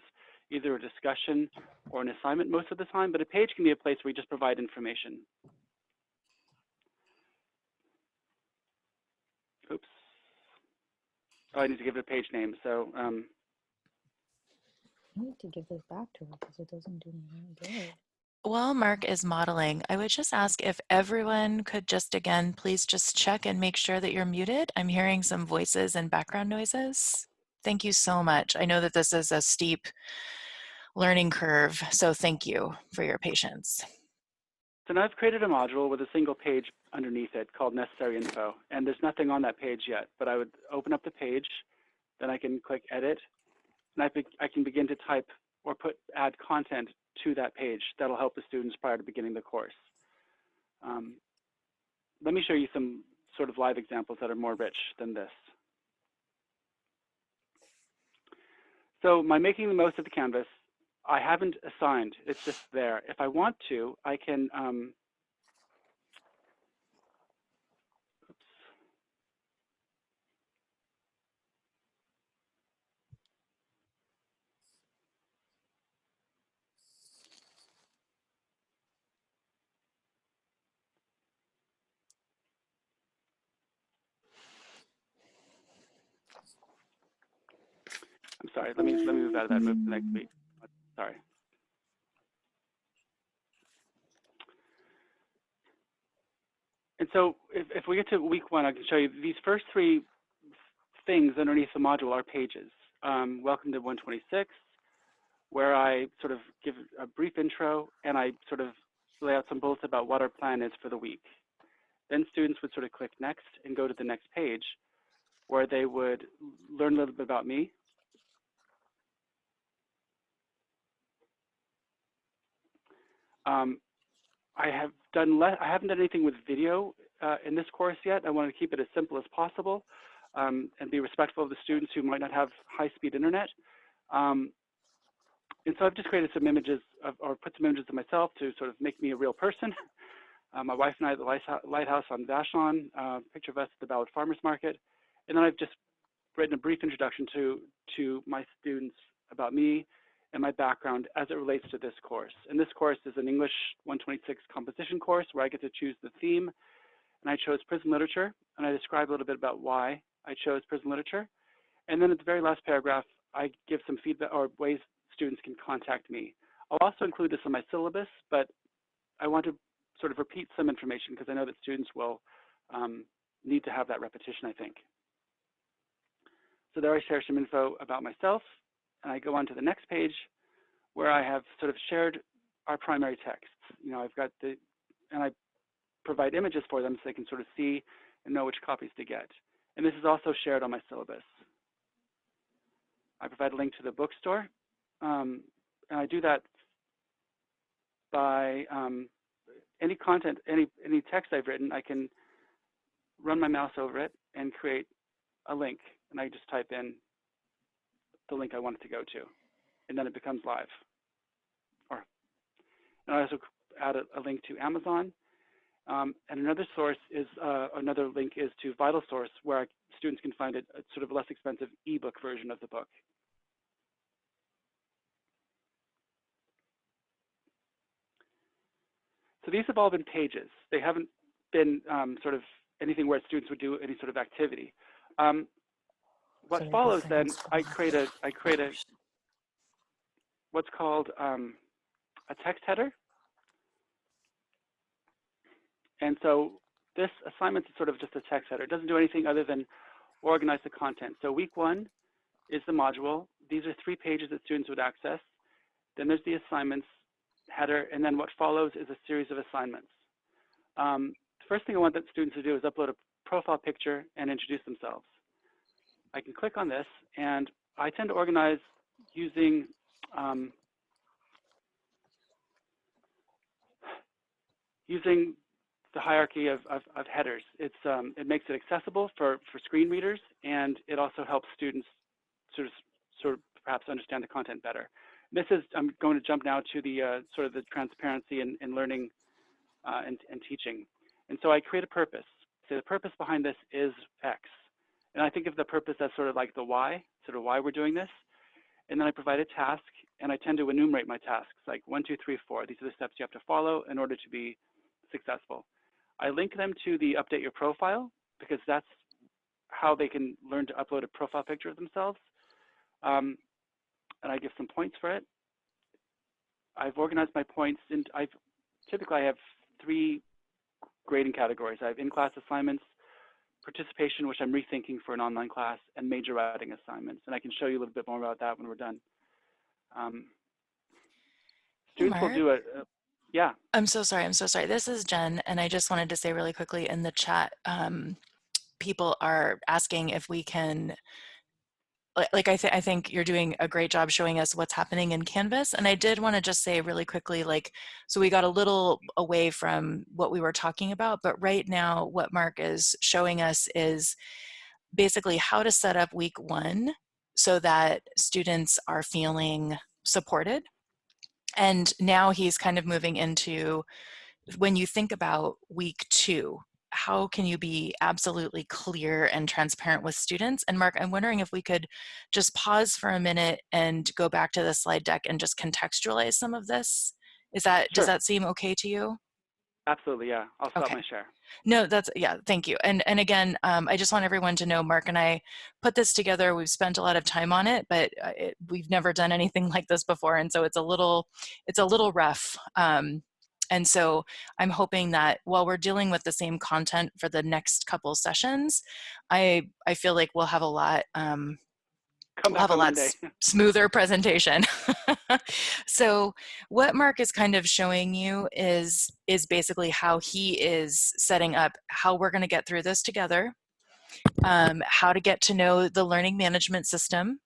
either a discussion or an assignment most of the time, but a page can be a place where we just provide information. Oops. Oh, I need to give it a page name. So I need to give this back to her because it doesn't do me any good. While Marc is modeling, I would just ask if everyone could just, again, please just check and make sure that you're muted. I'm hearing some voices and background noises. Thank you so much. I know that this is a steep learning curve, so thank you for your patience. So now I've created a module with a single page underneath it called necessary info, and there's nothing on that page yet, but I would open up the page, then I can click edit, and I can begin to type or add content to that page that'll help the students prior to beginning the course. Let me show you some sort of live examples that are more rich than this. So by making the most of the canvas, I haven't assigned, it's just there. If I want to, I can, oops. I'm sorry, let me move out of that, move to the next week. Sorry. And so if we get to week one, I can show you these first three things underneath the module are pages. Welcome to 126, where I sort of give a brief intro and I sort of lay out some bullets about what our plan is for the week. Then students would sort of click next and go to the next page where they would learn a little bit about me. I haven't done anything with video in this course yet. I want to keep it as simple as possible and be respectful of the students who might not have high-speed internet. And so I've just created some images or put some images of myself to sort of make me a real person. My wife and I at the Lighthouse on Vashon, picture of us at the Ballard Farmers Market. And then I've just written a brief introduction to my students about me and my background as it relates to this course. And this course is an English 126 composition course where I get to choose the theme. And I chose prison literature, and I describe a little bit about why I chose prison literature. And then at the very last paragraph, I give some feedback or ways students can contact me. I'll also include this in my syllabus, but I want to sort of repeat some information because I know that students will need to have that repetition, I think. So there I share some info about myself, and I go on to the next page where I have sort of shared our primary texts. You know, I've got and I provide images for them so they can sort of see and know which copies to get. And this is also shared on my syllabus. I provide a link to the bookstore, and I do that by any content, any text I've written, I can run my mouse over it and create a link, and I just type in the link I want it to go to, and then it becomes live. And I also add a link to Amazon, and another source is another link is to Vital Source, where students can find a sort of less expensive ebook version of the book. So these have all been pages. They haven't been sort of anything where students would do any sort of activity. What Sorry, follows this then, thing's I create a what's called a text header. And so this assignment is sort of just a text header. It doesn't do anything other than organize the content. So week 1 is the module. These are 3 pages that students would access. Then there's the assignments header, and then what follows is a series of assignments. The first thing I want that students to do is upload a profile picture and introduce themselves. I can click on this, and I tend to organize using the hierarchy of headers. It makes it accessible for screen readers, and it also helps students sort of perhaps understand the content better. This is, I'm going to jump now to the sort of the transparency in learning and teaching. And so I create a purpose. So the purpose behind this is X. And I think of the purpose as sort of like the why, sort of why we're doing this. And then I provide a task, and I tend to enumerate my tasks, like 1, 2, 3, 4. These are the steps you have to follow in order to be successful. I link them to the update your profile, because that's how they can learn to upload a profile picture of themselves. And I give some points for it. I've organized my points, and typically I have 3 grading categories. I have in-class assignments, participation, which I'm rethinking for an online class, and major writing assignments. And I can show you a little bit more about that when we're done. Hey, Students will Mark. do yeah. I'm so sorry. This is Jen, and I just wanted to say really quickly in the chat, people are asking if we can, like I think you're doing a great job showing us what's happening in Canvas. And I did want to just say really quickly, like, so we got a little away from what we were talking about, but right now what Mark is showing us is basically how to set up week 1 so that students are feeling supported. And now he's kind of moving into, when you think about week 2, how can you be absolutely clear and transparent with students? And Mark, I'm wondering if we could just pause for a minute and go back to the slide deck and just contextualize some of this. Sure. Does that seem okay to you? Absolutely, yeah. I'll stop Okay. my share. No, yeah, thank you. And again, I just want everyone to know Mark and I put this together. We've spent a lot of time on it, but we've never done anything like this before. And so it's a little rough. And so I'm hoping that while we're dealing with the same content for the next couple sessions, I feel like we'll have a lot come we'll have back a on lot Monday. smoother presentation. So what Mark is kind of showing you is basically how he is setting up how we're going to get through this together, how to get to know the learning management system.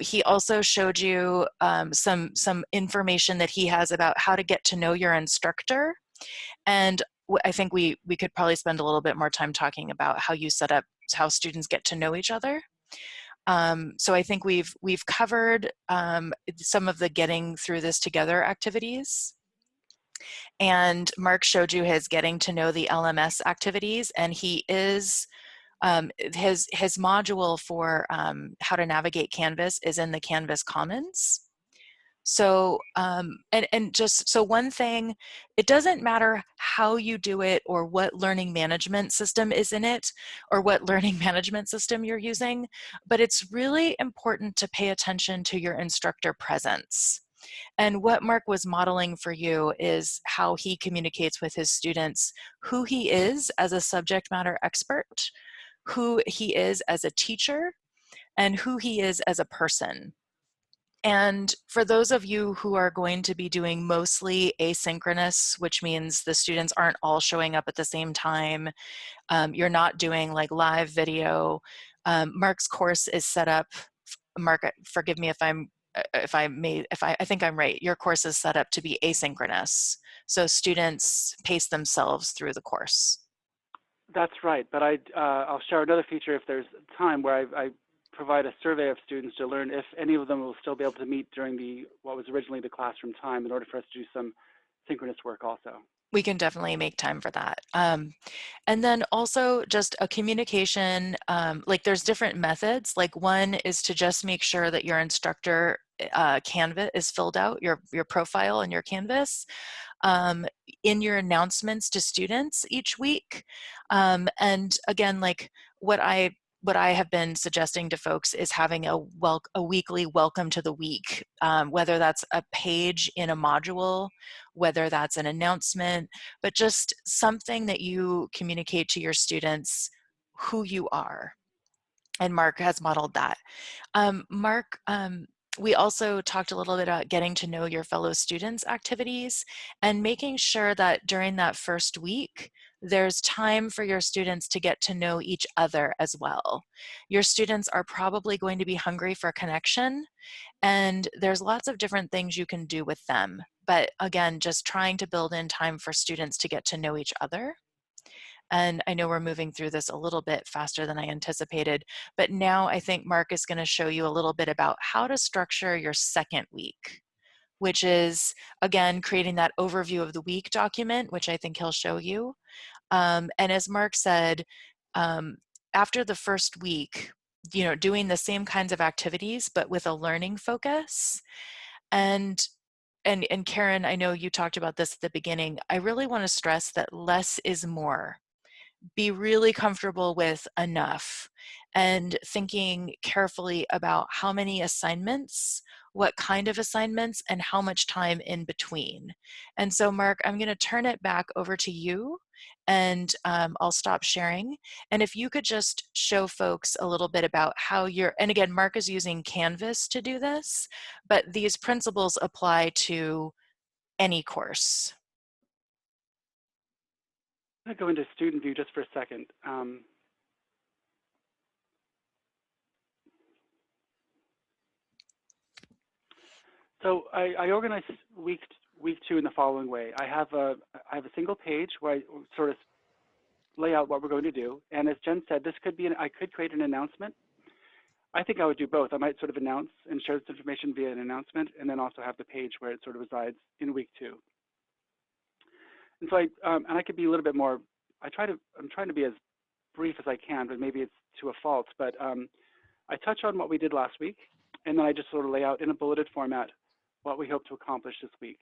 He also showed you some information that he has about how to get to know your instructor. And I think we could probably spend a little bit more time talking about how you set up how students get to know each other. So I think we've covered some of the getting through this together activities. And Mark showed you his getting to know the LMS activities, and he is his module for how to navigate Canvas is in the Canvas Commons. So, and just so one thing, it doesn't matter how you do it or what learning management system is in it or what learning management system you're using, but it's really important to pay attention to your instructor presence. And what Mark was modeling for you is how he communicates with his students, who he is as a subject matter expert, who he is as a teacher, and who he is as a person. And for those of you who are going to be doing mostly asynchronous, which means the students aren't all showing up at the same time, you're not doing like live video, Mark's course is set up, Mark, forgive me if I think I'm right, your course is set up to be asynchronous. So students pace themselves through the course. That's right, but I'll share another feature if there's time where I provide a survey of students to learn if any of them will still be able to meet during what was originally the classroom time in order for us to do some synchronous work also. We can definitely make time for that. And then also just a communication, like there's different methods. Like one is to just make sure that your instructor Canvas is filled out, your profile and your Canvas. In your announcements to students each week. And again, like what I have been suggesting to folks is having a weekly welcome to the week, whether that's a page in a module, whether that's an announcement, but just something that you communicate to your students who you are. And Mark has modeled that. Mark, we also talked a little bit about getting to know your fellow students activities and making sure that during that first week, there's time for your students to get to know each other as well. Your students are probably going to be hungry for connection, and there's lots of different things you can do with them. But again, just trying to build in time for students to get to know each other. And I know we're moving through this a little bit faster than I anticipated, but now I think Mark is going to show you a little bit about how to structure your second week, which is, again, creating that overview of the week document, which I think he'll show you. And as Mark said, after the first week, doing the same kinds of activities, but with a learning focus. And Karen, I know you talked about this at the beginning. I really want to stress that less is more. Be really comfortable with enough and thinking carefully about how many assignments, what kind of assignments, and how much time in between. And so Mark, I'm going to turn it back over to you, and I'll stop sharing. And if you could just show folks a little bit about how and again, Mark is using Canvas to do this, but these principles apply to any course. I'm going to go into student view just for a second. So I organize week 2 in the following way. I have a single page where I sort of lay out what we're going to do. And as Jen said, this could be I could create an announcement. I think I would do both. I might sort of announce and share this information via an announcement, and then also have the page where it sort of resides in week 2. And so I could be a little bit more. I'm trying to be as brief as I can, but maybe it's to a fault. But I touch on what we did last week, and then I just sort of lay out in a bulleted format what we hope to accomplish this week.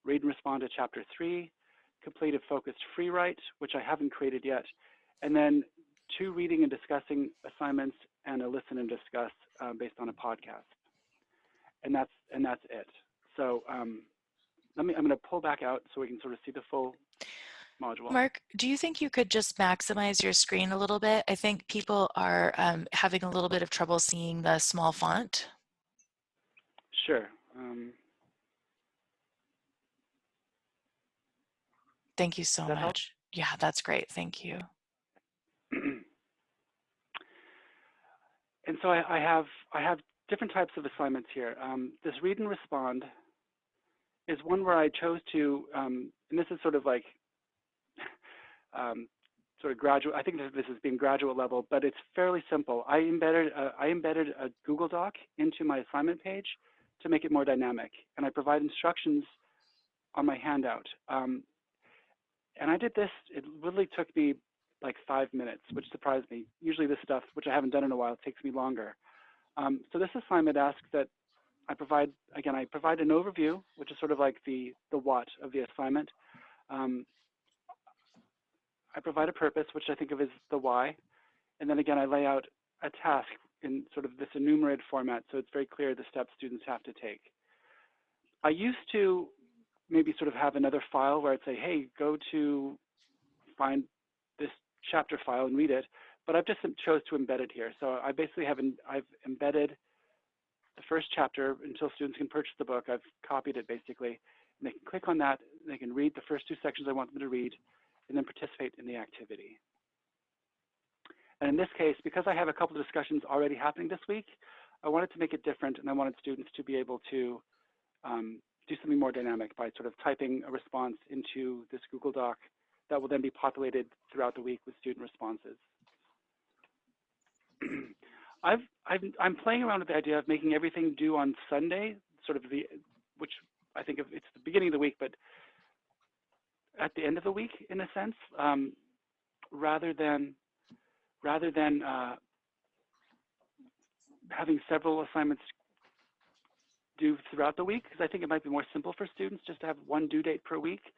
Read and respond to chapter 3, complete a focused free write, which I haven't created yet, and then 2 reading and discussing assignments and a listen and discuss based on a podcast. And that's it. So I'm going to pull back out so we can sort of see the full module. Mark, do you think you could just maximize your screen a little bit? I think people are having a little bit of trouble seeing the small font. Sure. Thank you so That help? much. Yeah, that's great. Thank you. And so I have different types of assignments here. This read and respond is one where I chose to, and this is sort of like sort of graduate. I think this is being graduate level, but it's fairly simple. I embedded a Google Doc into my assignment page to make it more dynamic, and I provide instructions on my handout. And I did this. It literally took me like 5 minutes, which surprised me. Usually this stuff, which I haven't done in a while, takes me longer. So this assignment asks that I provide an overview, which is sort of like the what of the assignment. I provide a purpose, which I think of as the why. And then again, I lay out a task in sort of this enumerated format, so it's very clear the steps students have to take. I used to maybe sort of have another file where I'd say, hey, go to find this chapter file and read it, but I've just chose to embed it here. So I basically I've embedded the first chapter until students can purchase the book. I've copied it basically, and they can click on that, and they can read the first 2 sections I want them to read, and then participate in the activity. And in this case, because I have a couple of discussions already happening this week, I wanted to make it different, and I wanted students to be able to do something more dynamic by sort of typing a response into this Google Doc that will then be populated throughout the week with student responses. I'm playing around with the idea of making everything due on Sunday, sort of which I think of, it's the beginning of the week, but at the end of the week in a sense, rather than having several assignments due throughout the week, because I think it might be more simple for students just to have one due date per week.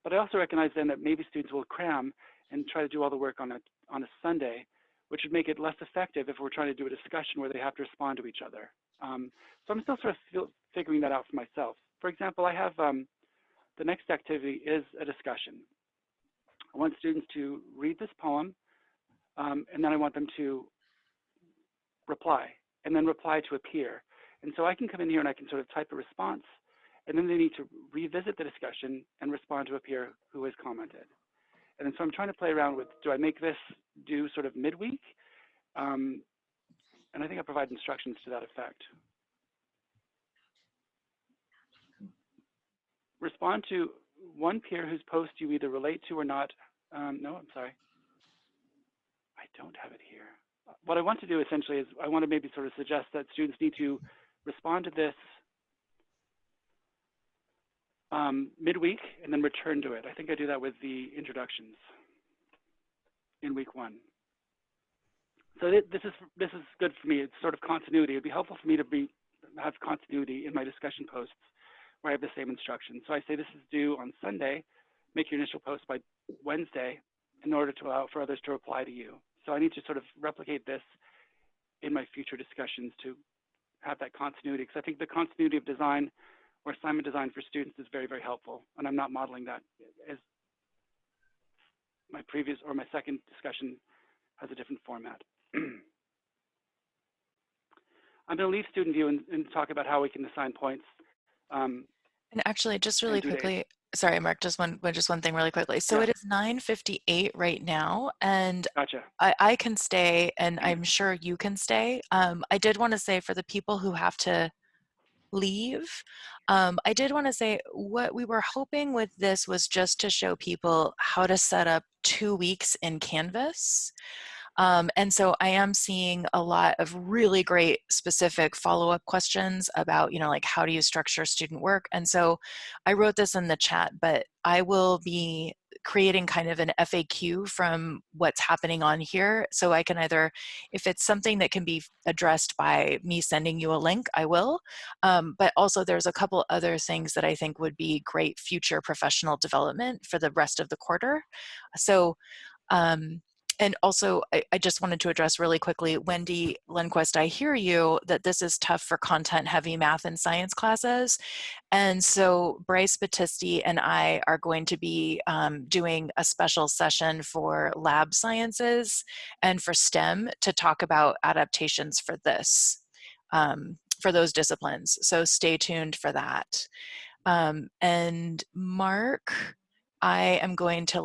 But I also recognize then that maybe students will cram and try to do all the work on a Sunday, which would make it less effective if we're trying to do a discussion where they have to respond to each other. So I'm still sort of figuring that out for myself. For example, I have the next activity is a discussion. I want students to read this poem, and then I want them to reply, and then reply to a peer. And so I can come in here and I can sort of type a response, and then they need to revisit the discussion and respond to a peer who has commented. And so I'm trying to play around with, do I make this due sort of midweek? And I think I provide instructions to that effect. Respond to one peer whose post you either relate to or not. No, I'm sorry. I don't have it here. What I want to do essentially is I want to maybe sort of suggest that students need to respond to this midweek and then return to it. I think I do that with the introductions in week 1. So this is good for me. It's sort of continuity. It'd be helpful for me to have continuity in my discussion posts where I have the same instructions. So I say this is due on Sunday. Make your initial post by Wednesday in order to allow for others to reply to you. So I need to sort of replicate this in my future discussions to have that continuity, because I think the continuity of design or assignment design for students is very, very helpful. And I'm not modeling that, as my previous or my second discussion has a different format. I'm going to leave student view and talk about how we can assign points. And actually, just really And due dates. quickly, sorry, Mark, just one thing really quickly. So Yeah. it is 9:58 right now, and Gotcha. I can stay, and I'm sure you can stay. I did want to say for the people who have to leave, I did want to say what we were hoping with this was just to show people how to set up 2 weeks in Canvas. And so I am seeing a lot of really great specific follow-up questions about, like how do you structure student work? And so I wrote this in the chat, but I will be creating kind of an FAQ from what's happening on here. So I can either, if it's something that can be addressed by me sending you a link, I will. But also there's a couple other things that I think would be great future professional development for the rest of the quarter. So and also, I just wanted to address really quickly, Wendy Lundquist, I hear you that this is tough for content-heavy math and science classes. And so Bryce Battisti and I are going to be doing a special session for lab sciences and for STEM to talk about adaptations for this, for those disciplines. So stay tuned for that. And Mark, I am going to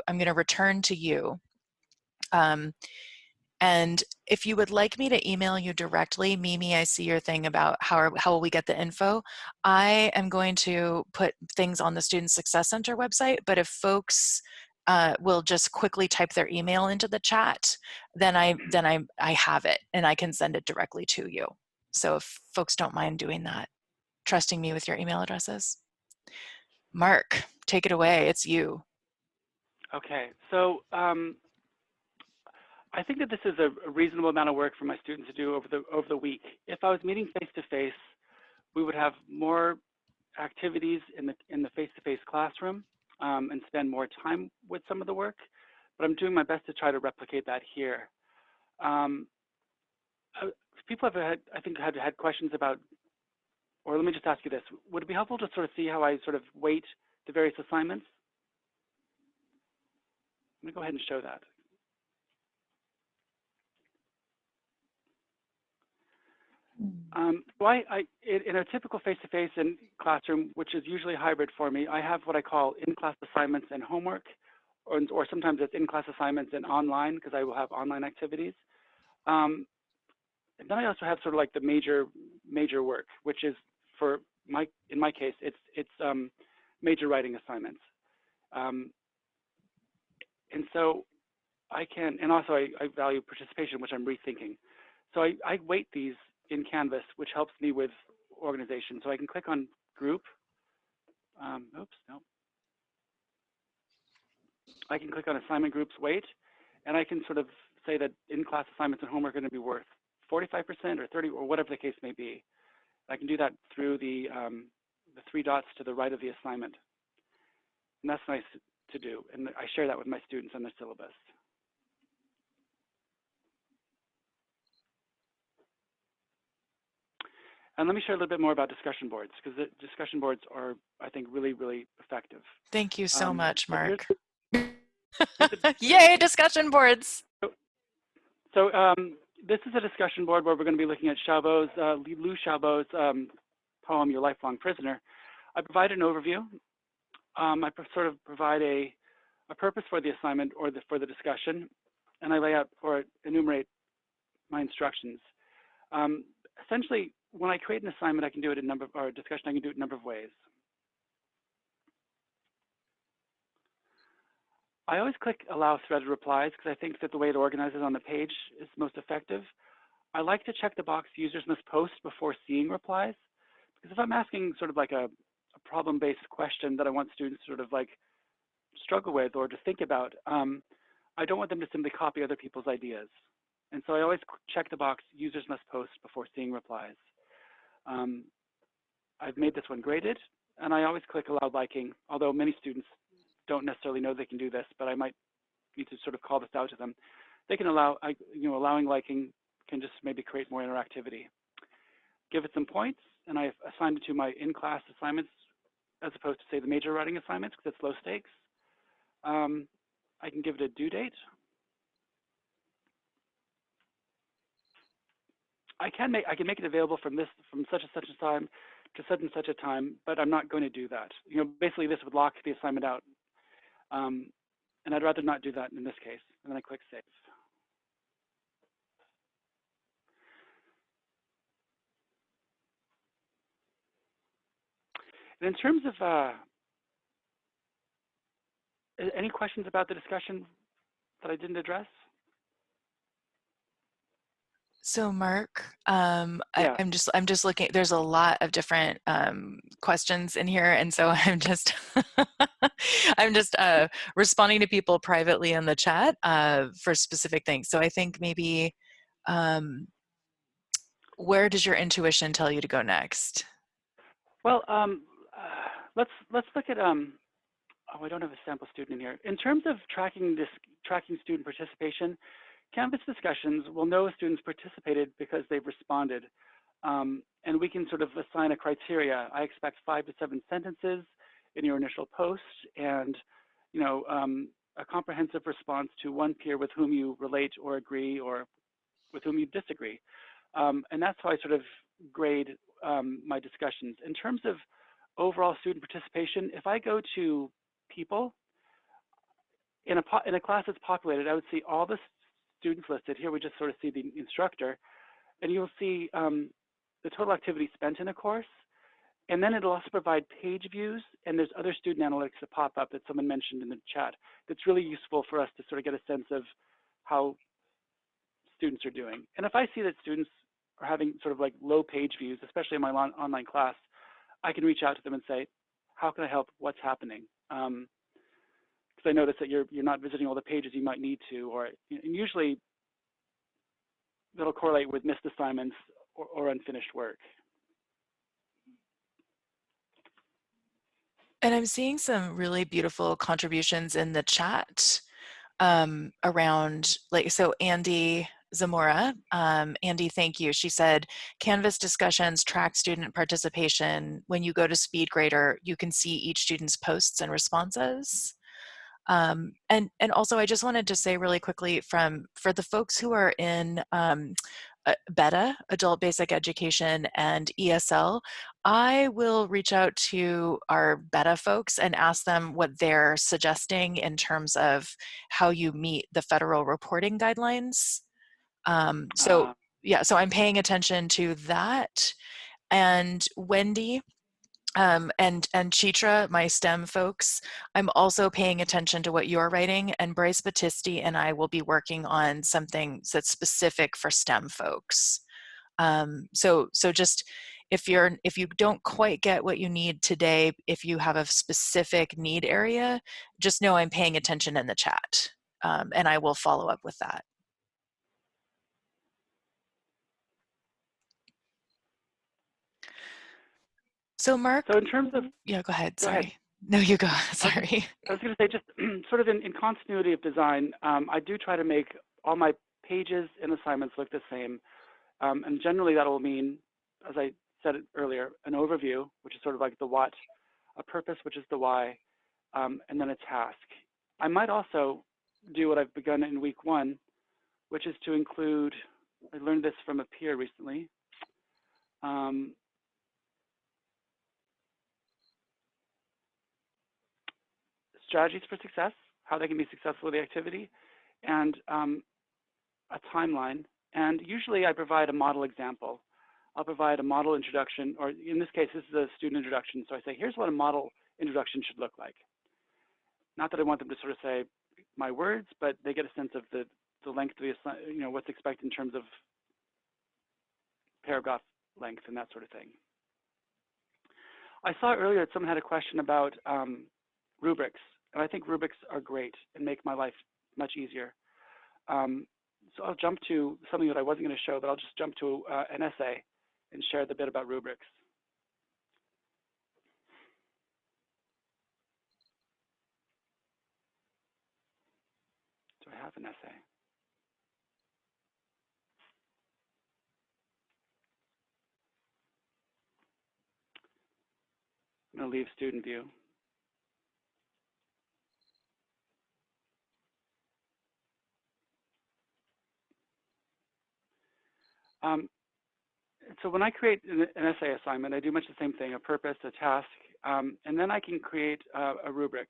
I'm going to return to you. And if you would like me to email you directly, Mimi, I see your thing about how will we get the info. I am going to put things on the Student Success Center website, but if folks will just quickly type their email into the chat, then I have it and I can send it directly to you. So if folks don't mind doing that, trusting me with your email addresses. Mark, take it away. It's you. Okay, so I think that this is a reasonable amount of work for my students to do over the week. If I was meeting face to face, we would have more activities in the face-to-face classroom and spend more time with some of the work. But I'm doing my best to try to replicate that here. People have had questions about, or let me just ask you this: would it be helpful to sort of see how I sort of weight the various assignments? I'm going to go ahead and show that. So in a typical face-to-face and classroom, which is usually hybrid for me, I have what I call in-class assignments and homework, or sometimes it's in-class assignments and online because I will have online activities. And then I also have sort of like the major work, which is in my case, it's major writing assignments. And so and also I value participation, which I'm rethinking. So I weight these in Canvas, which helps me with organization. So I can click on group. Oops, no. I can click on assignment groups weight, and I can sort of say that in-class assignments and homework are going to be worth 45% or 30, or whatever the case may be. I can do that through the 3 dots to the right of the assignment. And that's nice to do. And I share that with my students on their syllabus. And let me share a little bit more about discussion boards, because the discussion boards are, I think, really, really effective. Thank you so much, So Mark. Yay, discussion boards. So this is a discussion board where we're going to be looking at Lou Chabot's poem, Your Lifelong Prisoner. I provide an overview. I sort of provide a purpose for the assignment or for the discussion, and I lay out or enumerate my instructions. Essentially, when I create an assignment, I can do it or a discussion, I can do it a number of ways. I always click Allow Threaded Replies because I think that the way it organizes on the page is most effective. I like to check the box Users Must Post before seeing replies, because if I'm asking sort of like a problem-based question that I want students to sort of like struggle with or to think about, I don't want them to simply copy other people's ideas. And so I always check the box Users Must Post before seeing replies. I've made this one graded, and I always click Allow Liking, although many students don't necessarily know they can do this, but I might need to sort of call this out to them. They can allowing liking can just maybe create more interactivity. Give it some points, and I've assigned it to my in-class assignments as opposed to, say, the major writing assignments because it's low stakes. I can give it a due date. I can make it available from such and such a time to such and such a time, but I'm not going to do that. Basically this would lock the assignment out, and I'd rather not do that in this case. And then I click Save. And in terms of any questions about the discussion that I didn't address? So Mark, Yeah. I'm just looking, there's a lot of different questions in here. And so I'm just, I'm just responding to people privately in the chat for specific things. So I think maybe, where does your intuition tell you to go next? Well, let's look at oh, I don't have a sample student in here. In terms of tracking student participation, Canvas discussions will know students participated because they've responded. And we can sort of assign a criteria. I expect 5 to 7 sentences in your initial post, and a comprehensive response to one peer with whom you relate or agree, or with whom you disagree. And that's how I sort of grade my discussions. In terms of overall student participation, if I go to people, in a class that's populated, I would see all the students listed. Here we just sort of see the instructor, and you'll see the total activity spent in a course. And then it'll also provide page views, and there's other student analytics that pop up that someone mentioned in the chat. That's really useful for us to sort of get a sense of how students are doing. And if I see that students are having sort of like low page views, especially in my online class, I can reach out to them and say, how can I help? What's happening? Because I notice that you're not visiting all the pages you might need to, and usually that'll correlate with missed assignments or unfinished work. And I'm seeing some really beautiful contributions in the chat around, like, so Andy Zamora, Andy, thank you. She said, Canvas discussions track student participation. When you go to SpeedGrader, you can see each student's posts and responses. And also, I just wanted to say really quickly, for the folks who are in BETA, Adult Basic Education, and ESL, I will reach out to our BETA folks and ask them what they're suggesting in terms of how you meet the federal reporting guidelines. So I'm paying attention to that. And Wendy, and Chitra, my STEM folks, I'm also paying attention to what you're writing, and Bryce Battisti and I will be working on something that's specific for STEM folks. So just if you don't quite get what you need today, if you have a specific need area, just know I'm paying attention in the chat, and I will follow up with that. So Mark, So in terms of, yeah, go ahead. go Sorry. ahead. No, you go. Sorry. I was going to say, just sort of in continuity of design, I do try to make all my pages and assignments look the same. And generally that will mean, as I said earlier, an overview, which is sort of like the what, a purpose, which is the why, and then a task. I might also do what I've begun in week 1, which is to include, I learned this from a peer recently, strategies for success, how they can be successful with the activity, and a timeline. And usually I provide a model example. I'll provide a model introduction, or in this case, this is a student introduction. So I say, here's what a model introduction should look like. Not that I want them to sort of say my words, but they get a sense of the length of the, what's expected in terms of paragraph length and that sort of thing. I saw earlier that someone had a question about rubrics, and I think rubrics are great and make my life much easier. So I'll jump to something that I wasn't going to show, but I'll just jump to an essay and share the bit about rubrics. Do I have an essay? I'm going to leave student view. So when I create an essay assignment, I do much the same thing, a purpose, a task, and then I can create a rubric.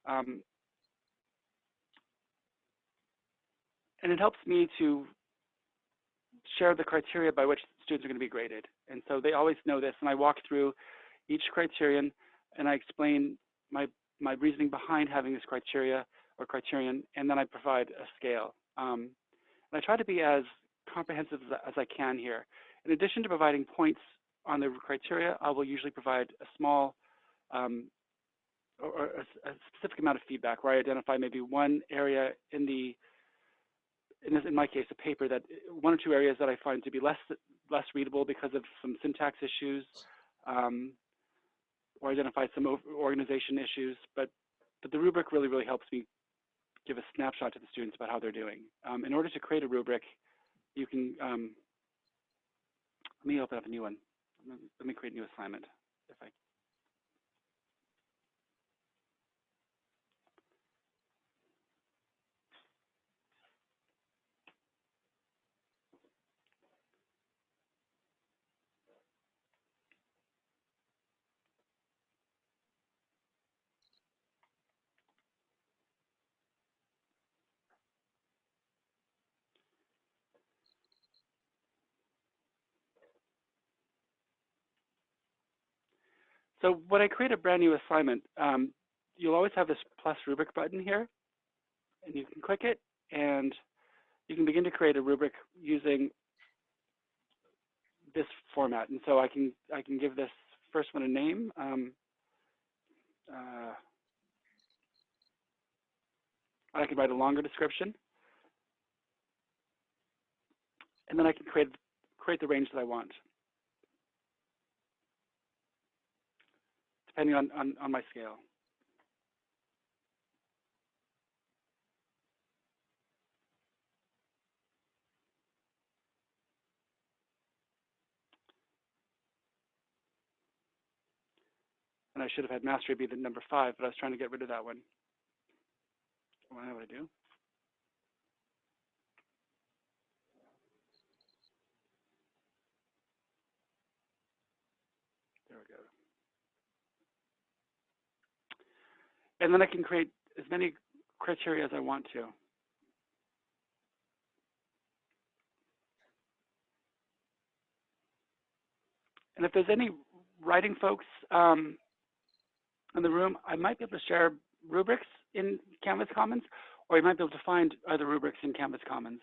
And it helps me to share the criteria by which students are going to be graded. And so they always know this, and I walk through each criterion and I explain my reasoning behind having this criteria or criterion, and then I provide a scale. And I try to be as comprehensive as I can here. In addition to providing points on the criteria, I will usually provide a small or a specific amount of feedback where I identify maybe one area in my case, a paper, that 1 or 2 areas that I find to be less readable because of some syntax issues, or identify some organization issues, but the rubric really helps me give a snapshot to the students about how they're doing. In order to create a rubric, you can, let me open up a new one. Let me create a new assignment. If I So when I create a brand new assignment, you'll always have this plus rubric button here, and you can click it, and you can begin to create a rubric using this format. And so I can give this first one a name. I can write a longer description, and then I can create the range that I want, depending on my scale. And I should have had mastery be the number 5, but I was trying to get rid of that one. What do I do? There we go. And then I can create as many criteria as I want to. And if there's any writing folks in the room, I might be able to share rubrics in Canvas Commons, or you might be able to find other rubrics in Canvas Commons.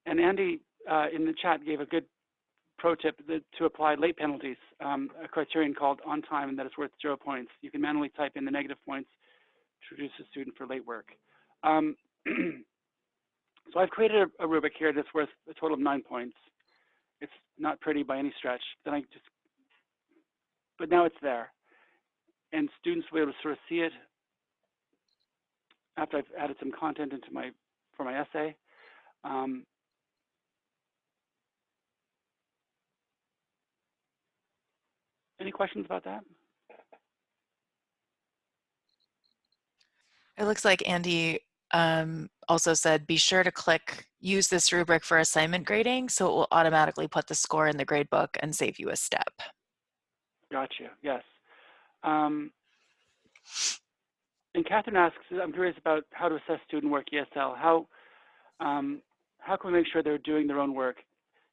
And Andy in the chat gave a good pro tip to apply late penalties, a criterion called on time, and that is worth 0 points. You can manually type in the negative points to reduce a student for late work. So I've created a rubric here that's worth a total of 9 points. It's not pretty by any stretch. Then but now it's there. And students will be able to sort of see it after I've added some content into for my essay. Any questions about that? It looks like Andy also said, be sure to use this rubric for assignment grading, so it will automatically put the score in the gradebook and save you a step. Gotcha, yes. And Catherine asks, I'm curious about how to assess student work ESL. How can we make sure they're doing their own work?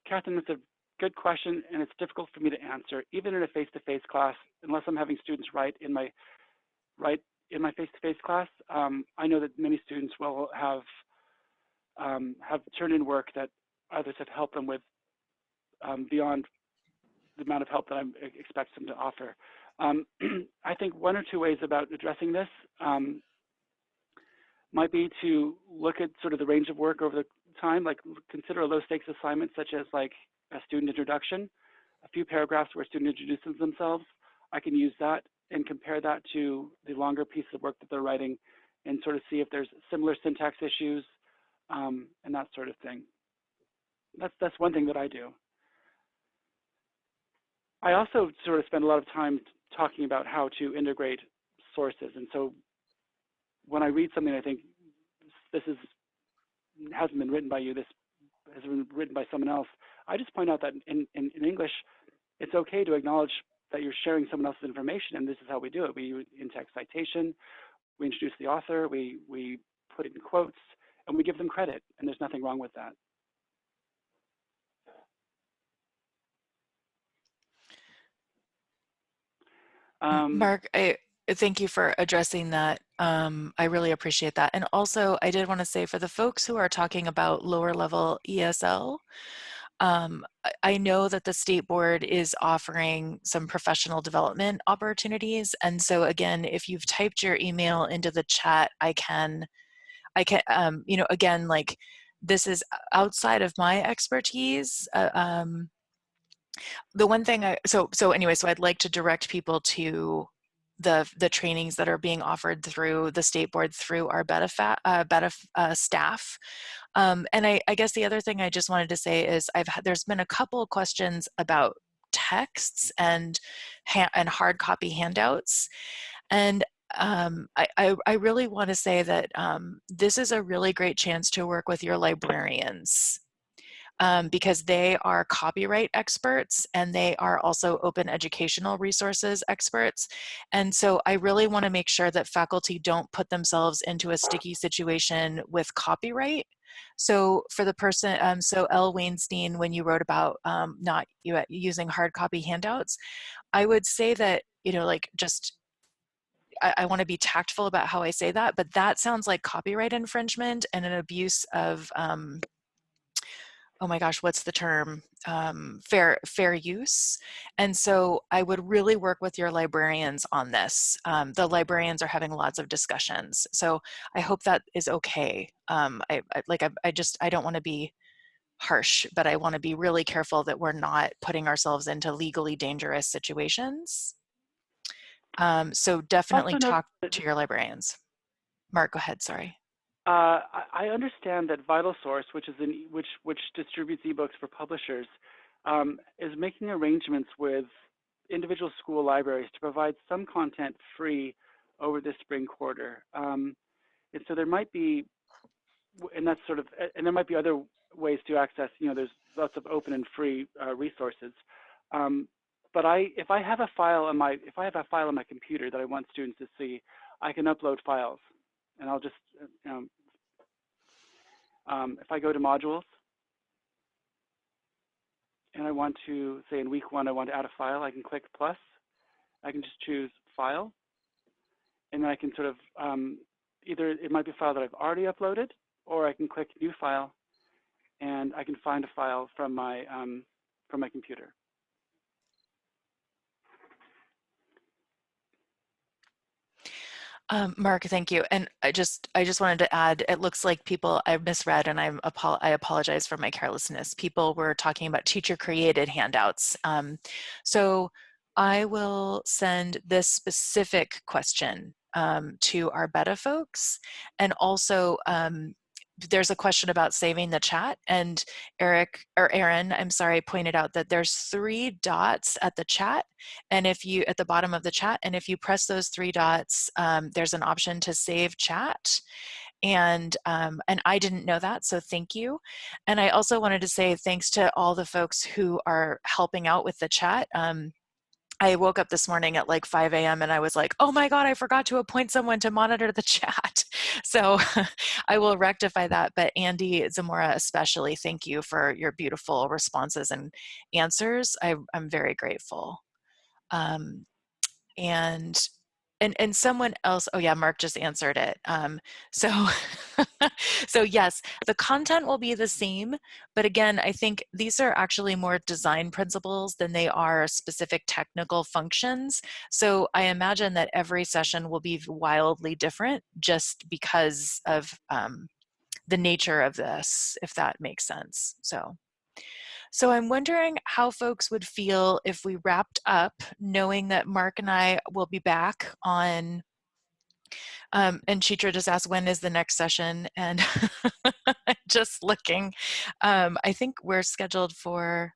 Catherine, that's a good question, and it's difficult for me to answer, even in a face-to-face class, unless I'm having students write in my face-to-face class. I know that many students will have turned in work that others have helped them with beyond the amount of help that I expect them to offer. I think 1 or 2 ways about addressing this might be to look at sort of the range of work over the time, like consider a low stakes assignment such as like a student introduction, a few paragraphs where a student introduces themselves. I can use that and compare that to the longer piece of work that they're writing and sort of see if there's similar syntax issues and that sort of thing. That's one thing that I do. I also sort of spend a lot of time talking about how to integrate sources. And so when I read something, I think this hasn't been written by you, this has been written by someone else. I just point out that in English, it's okay to acknowledge that you're sharing someone else's information, and this is how we do it. We use in-text citation, we introduce the author, we put it in quotes, and we give them credit, and there's nothing wrong with that. Mark, I thank you for addressing that. I really appreciate that. And also, I did want to say for the folks who are talking about lower level ESL, I know that the state board is offering some professional development opportunities. And so again, if you've typed your email into the chat, I can, again, like this is outside of my expertise. The one thing so anyway, so I'd like to direct people to the trainings that are being offered through the state board through our beta staff. And I guess the other thing I just wanted to say is there's been a couple of questions about texts and hard copy handouts. And I really want to say that this is a really great chance to work with your librarians. Because they are copyright experts and they are also open educational resources experts. And so I really want to make sure that faculty don't put themselves into a sticky situation with copyright. So for the person, so Elle Weinstein, when you wrote about not using hard copy handouts, I would say that, like just I want to be tactful about how I say that, but that sounds like copyright infringement and an abuse of oh my gosh, what's the term? Fair use. And so I would really work with your librarians on this. The librarians are having lots of discussions. So I hope that is okay. I don't want to be harsh, but I want to be really careful that we're not putting ourselves into legally dangerous situations. So definitely Also note talk that to your librarians. Mark, go ahead, sorry. I understand that VitalSource, which distributes ebooks for publishers, is making arrangements with individual school libraries to provide some content free over this spring quarter. And so there might be, and that's sort of, and there might be other ways to access. There's lots of open and free resources. But if I have a file on my computer that I want students to see, I can upload files, and I'll just if I go to modules and I want to, say in week 1, I want to add a file, I can click plus. I can just choose file. And then I can sort of, either it might be a file that I've already uploaded, or I can click new file and I can find a file from my computer. Mark, thank you. And I just wanted to add, it looks like people, I misread and I apologize for my carelessness. People were talking about teacher created handouts. So I will send this specific question to our beta folks. And also there's a question about saving the chat, and Aaron, I'm sorry, pointed out that there's 3 dots at the chat, and at the bottom of the chat, and if you press those 3 dots, there's an option to save chat. And I didn't know that, so thank you. And I also wanted to say thanks to all the folks who are helping out with the chat. I woke up this morning at like 5 a.m. and I was like, oh my God, I forgot to appoint someone to monitor the chat. So I will rectify that. But Andy Zamora, especially, thank you for your beautiful responses and answers. I'm very grateful. And someone else, oh yeah, Mark just answered it. So, so yes, the content will be the same, but again, I think these are actually more design principles than they are specific technical functions. So I imagine that every session will be wildly different just because of the nature of this, if that makes sense. So I'm wondering how folks would feel if we wrapped up knowing that Mark and I will be back on, and Chitra just asked, when is the next session? And just looking, I think we're scheduled for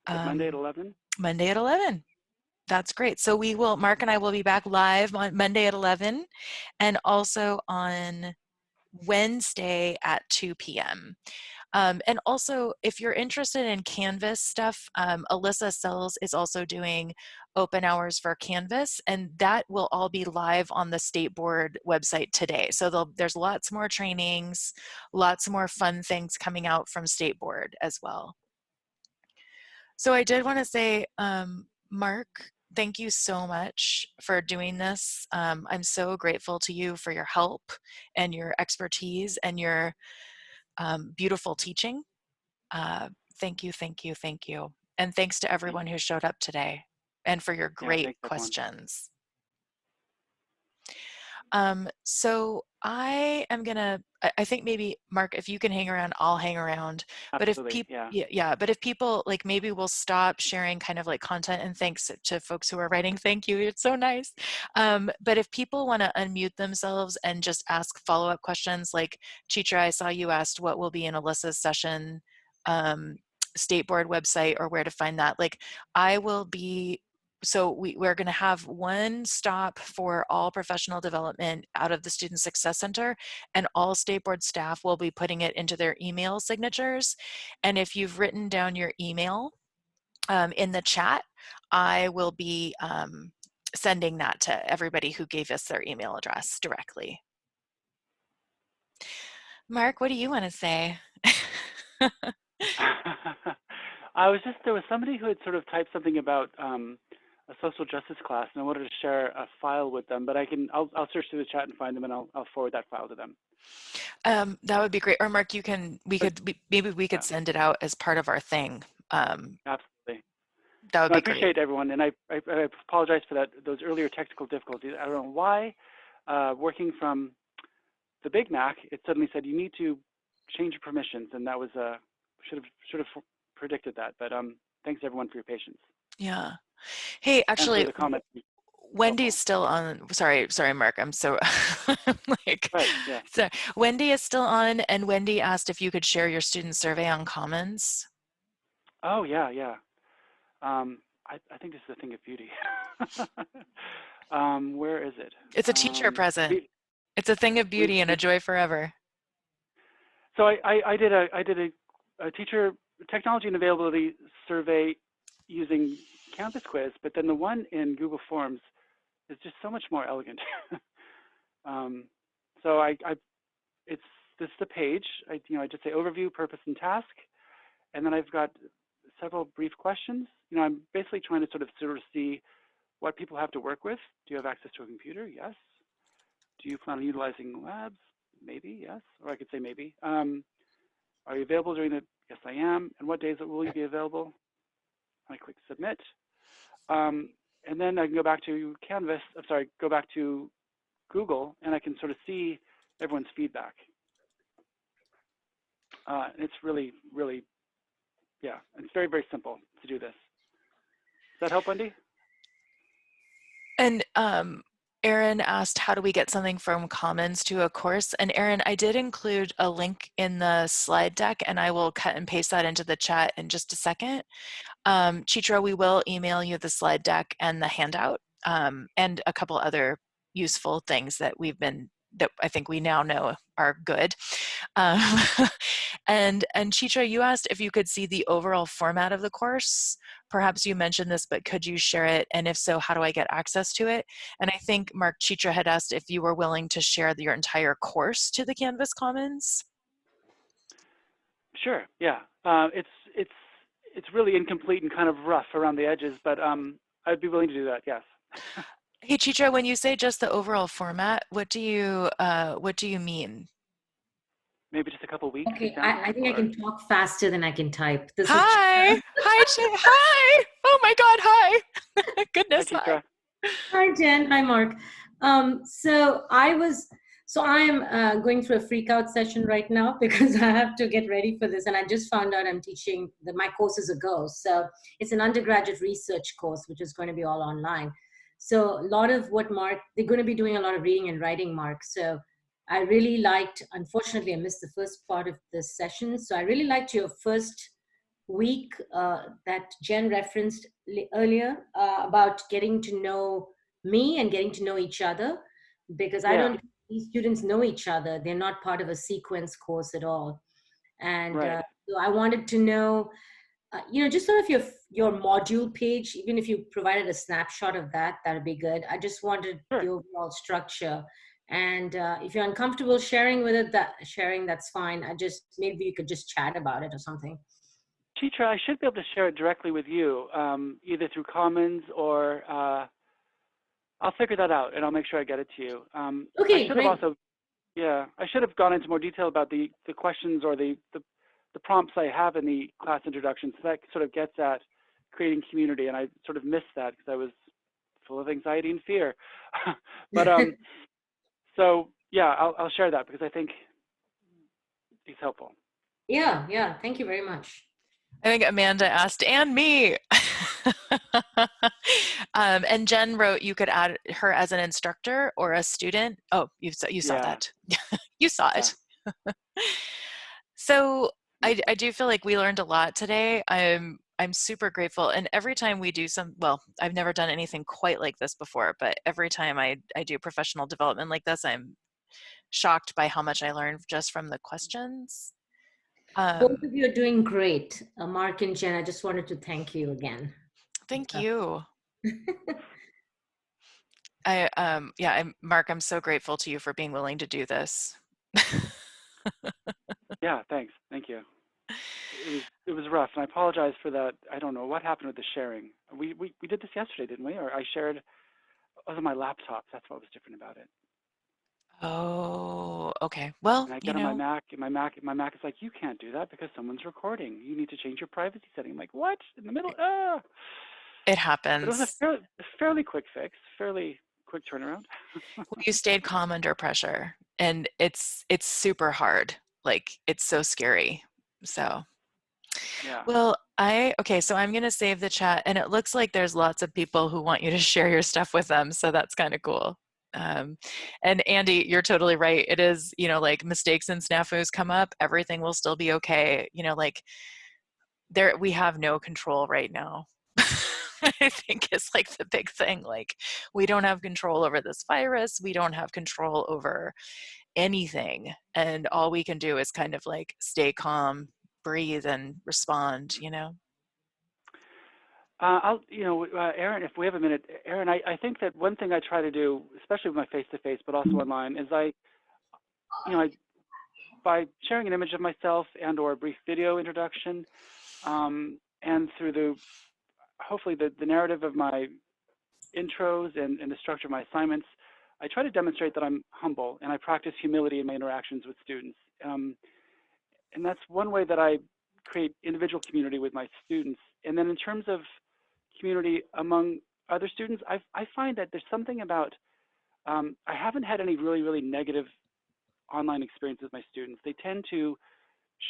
Monday at 11? Monday at 11. That's great. So Mark and I will be back live on Monday at 11 and also on Wednesday at 2 p.m. And also, if you're interested in Canvas stuff, Alyssa Sells is also doing open hours for Canvas, and that will all be live on the State Board website today. So there's lots more trainings, lots more fun things coming out from State Board as well. So I did want to say, Mark, thank you so much for doing this. I'm so grateful to you for your help and your expertise and your beautiful teaching. Thank you, thank you, thank you. And thanks to everyone who showed up today and for your great questions. So I am gonna, I think maybe Mark, if you can hang around, I'll hang around. But if Absolutely, people, yeah. yeah, but if people like, maybe we'll stop sharing kind of like content, and thanks to folks who are writing. Thank you. It's so nice. But if people want to unmute themselves and just ask follow-up questions, like Chitra, I saw you asked what will be in Alyssa's session, State Board website, or where to find that. Like I will be, so we're going to have one stop for all professional development out of the Student Success Center, and all State Board staff will be putting it into their email signatures. And if you've written down your email in the chat, I will be sending that to everybody who gave us their email address directly. Mark, what do you want to say? There was somebody who had sort of typed something about a social justice class, and I wanted to share a file with them, but I'll search through the chat and find them, and I'll forward that file to them. That would be great. Or Mark, maybe we could Yeah, send it out as part of our thing. absolutely. That would No, I be great. appreciate everyone, and I apologize for those earlier technical difficulties. I don't know why, working from the Big Mac, it suddenly said you need to change your permissions, and that was should have predicted that. But thanks everyone for your patience. Yeah. Hey, And for actually, the comment. Wendy's still on. Sorry, Mark. I'm so I'm like, Right, yeah. so Wendy is still on, and Wendy asked if you could share your student survey on Commons. Oh yeah, yeah. I think this is a thing of beauty. Where is it? It's a teacher present. It's a thing of beauty and a joy forever. So I did a teacher technology and availability survey using Canvas quiz, but then the one in Google Forms is just so much more elegant. So it's this is the page. I just say overview, purpose, and task, and then I've got several brief questions. I'm basically trying to sort of see what people have to work with. Do you have access to a computer? Yes. Do you plan on utilizing labs? Maybe, yes. Or I could say maybe. Are you available during the, yes I am. And what days will you be available? I click submit. And then I can go back to Canvas, go back to Google, and I can sort of see everyone's feedback. And it's really, really, yeah, it's very, very simple to do this. Does that help, Wendy? And Erin asked, how do we get something from Commons to a course? And Erin, I did include a link in the slide deck, and I will cut and paste that into the chat in just a second. Chitra, we will email you the slide deck and the handout, and a couple other useful things that that I think we now know are good. And Chitra, you asked if you could see the overall format of the course. Perhaps you mentioned this, but could you share it? And if so, how do I get access to it? And I think Mark, Chitra had asked if you were willing to share your entire course to the Canvas Commons. Sure, yeah. It's really incomplete and kind of rough around the edges, but I'd be willing to do that, yes. Hey, Chitra, when you say just the overall format, what do you mean? Maybe just a couple weeks. Okay, I think I can talk faster than I can type. This is Hi, hi. Oh my God, hi. Goodness, hi. Hi, Jen. Hi, Mark. So I'm going through a freak out session right now because I have to get ready for this. And I just found out I'm teaching my course is a go. So it's an undergraduate research course, which is going to be all online. So a lot of what they're going to be doing a lot of reading and writing, Mark. So I really liked, unfortunately, I missed the first part of this session. So I really liked your first week that Jen referenced earlier about getting to know me and getting to know each other, because I don't think these students know each other. They're not part of a sequence course at all. And so I wanted to know, just sort of your module page, even if you provided a snapshot of that, that would be good. I just wanted the overall structure. And if you're uncomfortable sharing with it, that's fine. Maybe you could just chat about it or something. Chitra, I should be able to share it directly with you, either through Commons or I'll figure that out and I'll make sure I get it to you. Okay, I should have gone into more detail about the questions or the prompts I have in the class introduction, so that sort of gets at creating community, and I sort of missed that because I was full of anxiety and fear. But So yeah, I'll share that because I think he's helpful. Yeah, yeah. Thank you very much. I think Amanda asked, and me. And Jen wrote, you could add her as an instructor or a student. Oh, you saw Yeah, that. You saw yeah. it. So I do feel like we learned a lot today. I'm super grateful. And every time we do well, I've never done anything quite like this before, but every time I do professional development like this, I'm shocked by how much I learned just from the questions. Both of you are doing great. Mark and Jen, I just wanted to thank you again. Thank you. Mark, I'm so grateful to you for being willing to do this. Yeah, thanks. Thank you. It was rough, and I apologize for that. I don't know what happened with the sharing. We did this yesterday, didn't we? Or I shared it was on my laptop. That's what was different about it. Oh, okay. Well, And I get on my Mac, and my Mac is like, you can't do that because someone's recording. You need to change your privacy setting. I'm like, what? In the middle? Ah. it But it was happens. a fairly quick fix, fairly quick turnaround. Well, you stayed calm under pressure, and it's super hard. Like, it's so scary. So, Yeah. well, okay, so I'm going to save the chat, and it looks like there's lots of people who want you to share your stuff with them. So that's kind of cool. And Andy, you're totally right. It is, like mistakes and snafus come up, everything will still be okay. Like we have no control right now. I think is like the big thing. Like, we don't have control over this virus. We don't have control over anything. And all we can do is kind of like stay calm, breathe, and respond, Aaron, if we have a minute, Aaron, I think that one thing I try to do, especially with my face-to-face, but also online, is by sharing an image of myself and or a brief video introduction, and through hopefully the narrative of my intros and the structure of my assignments, I try to demonstrate that I'm humble and I practice humility in my interactions with students. And that's one way that I create individual community with my students. And then in terms of community among other students, I find that there's something about, I haven't had any really, really negative online experiences with my students. They tend to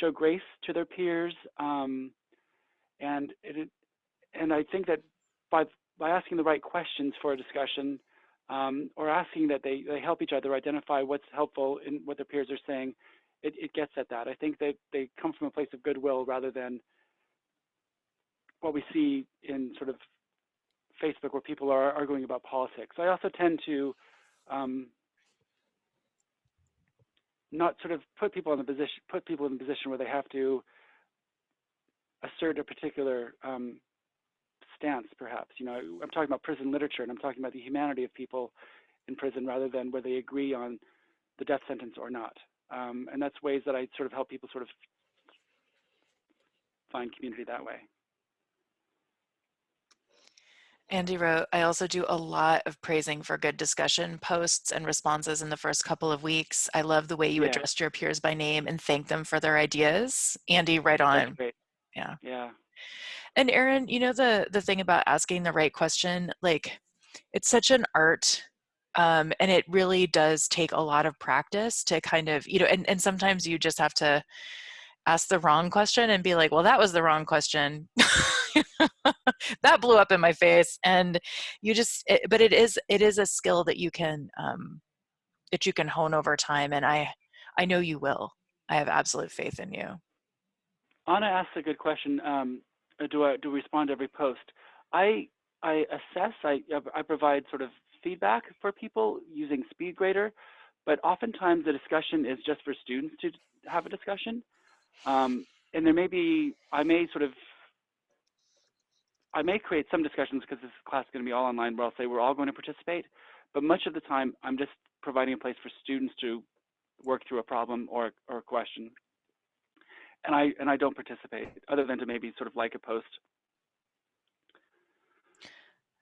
show grace to their peers, and I think that by asking the right questions for a discussion, or asking that they help each other identify what's helpful in what their peers are saying, it gets at that. I think that they come from a place of goodwill rather than what we see in sort of Facebook where people are arguing about politics. I also tend to not sort of put people in the position where they have to assert a particular stance, perhaps. I'm talking about prison literature, and I'm talking about the humanity of people in prison rather than whether they agree on the death sentence or not. And that's ways that I sort of help people sort of find community that way. Andy wrote, I also do a lot of praising for good discussion posts and responses in the first couple of weeks. I love the way you addressed your peers by name and thank them for their ideas. Andy, right on. That's great. Yeah. Yeah. And Erin, the thing about asking the right question, like, it's such an art. And it really does take a lot of practice to kind of, and sometimes you just have to ask the wrong question and be like, well, that was the wrong question. That blew up in my face. And but it is a skill that you can hone over time. And I know you will. I have absolute faith in you. Anna asked a good question. Do I respond to every post? I assess. I provide sort of feedback for people using SpeedGrader, but oftentimes the discussion is just for students to have a discussion. And there may be, I may create some discussions because this class is going to be all online where I'll say we're all going to participate, but much of the time I'm just providing a place for students to work through a problem or a question. And I don't participate other than to maybe sort of like a post.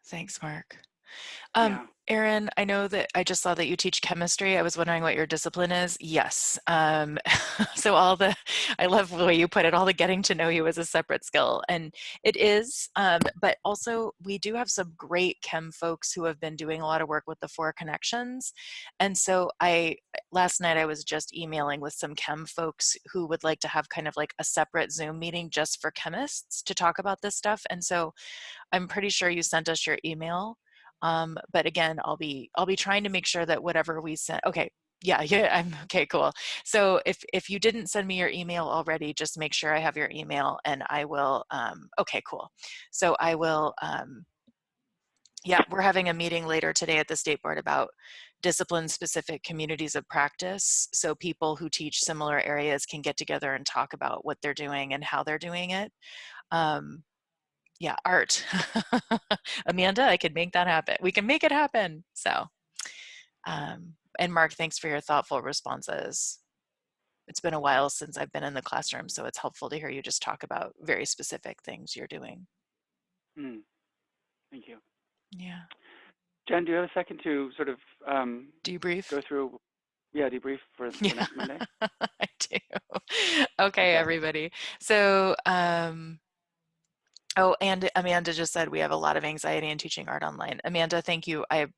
Thanks, Mark. Yeah. Erin, I know that I just saw that you teach chemistry. I was wondering what your discipline is. Yes. So I love the way you put it, all the getting to know you is a separate skill. And it is, but also we do have some great chem folks who have been doing a lot of work with the four connections. And so last night I was just emailing with some chem folks who would like to have kind of like a separate Zoom meeting just for chemists to talk about this stuff. And so I'm pretty sure you sent us your email. But again, I'll be trying to make sure that whatever we sent, okay, yeah, I'm okay, cool. So if you didn't send me your email already, just make sure I have your email and I will, okay, cool. So I will, yeah, we're having a meeting later today at the State Board about discipline-specific communities of practice. So people who teach similar areas can get together and talk about what they're doing and how they're doing it. Yeah, art. Amanda, I could make that happen. We can make it happen. So, and Mark, thanks for your thoughtful responses. It's been a while since I've been in the classroom, so it's helpful to hear you just talk about very specific things you're doing. Thank you. Yeah. Jen, do you have a second to sort of Debrief? go through, debrief for Yeah, next Monday? I do. Okay, everybody. So, oh, and Amanda just said we have a lot of anxiety in teaching art online. Amanda, thank you. I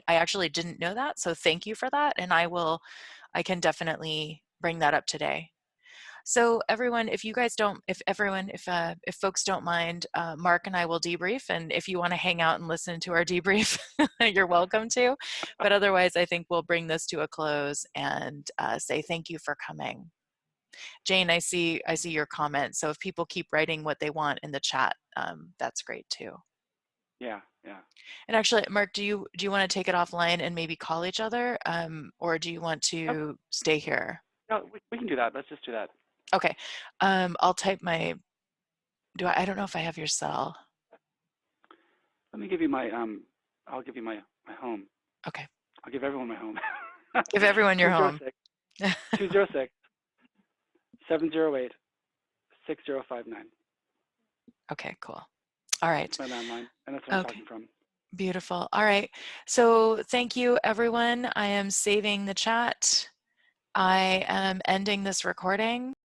actually didn't know that, so thank you for that. And I can definitely bring that up today. So everyone, if folks don't mind, Mark and I will debrief. And if you want to hang out and listen to our debrief, you're welcome to. But otherwise, I think we'll bring this to a close and say thank you for coming. Jane, I see your comment. So if people keep writing what they want in the chat, that's great too. Yeah. And actually, Mark, do you want to take it offline and maybe call each other, or do you want to stay here? No, we can do that. Let's just do that. Okay. I'll type my. I don't know if I have your cell. Let me give you my I'll give you my home. Okay. I'll give everyone my home. Give everyone your home. 206 708 6059. Okay, cool. All right. That's my landline, and that's where I'm talking from. Beautiful. All right. So thank you, everyone. I am saving the chat. I am ending this recording.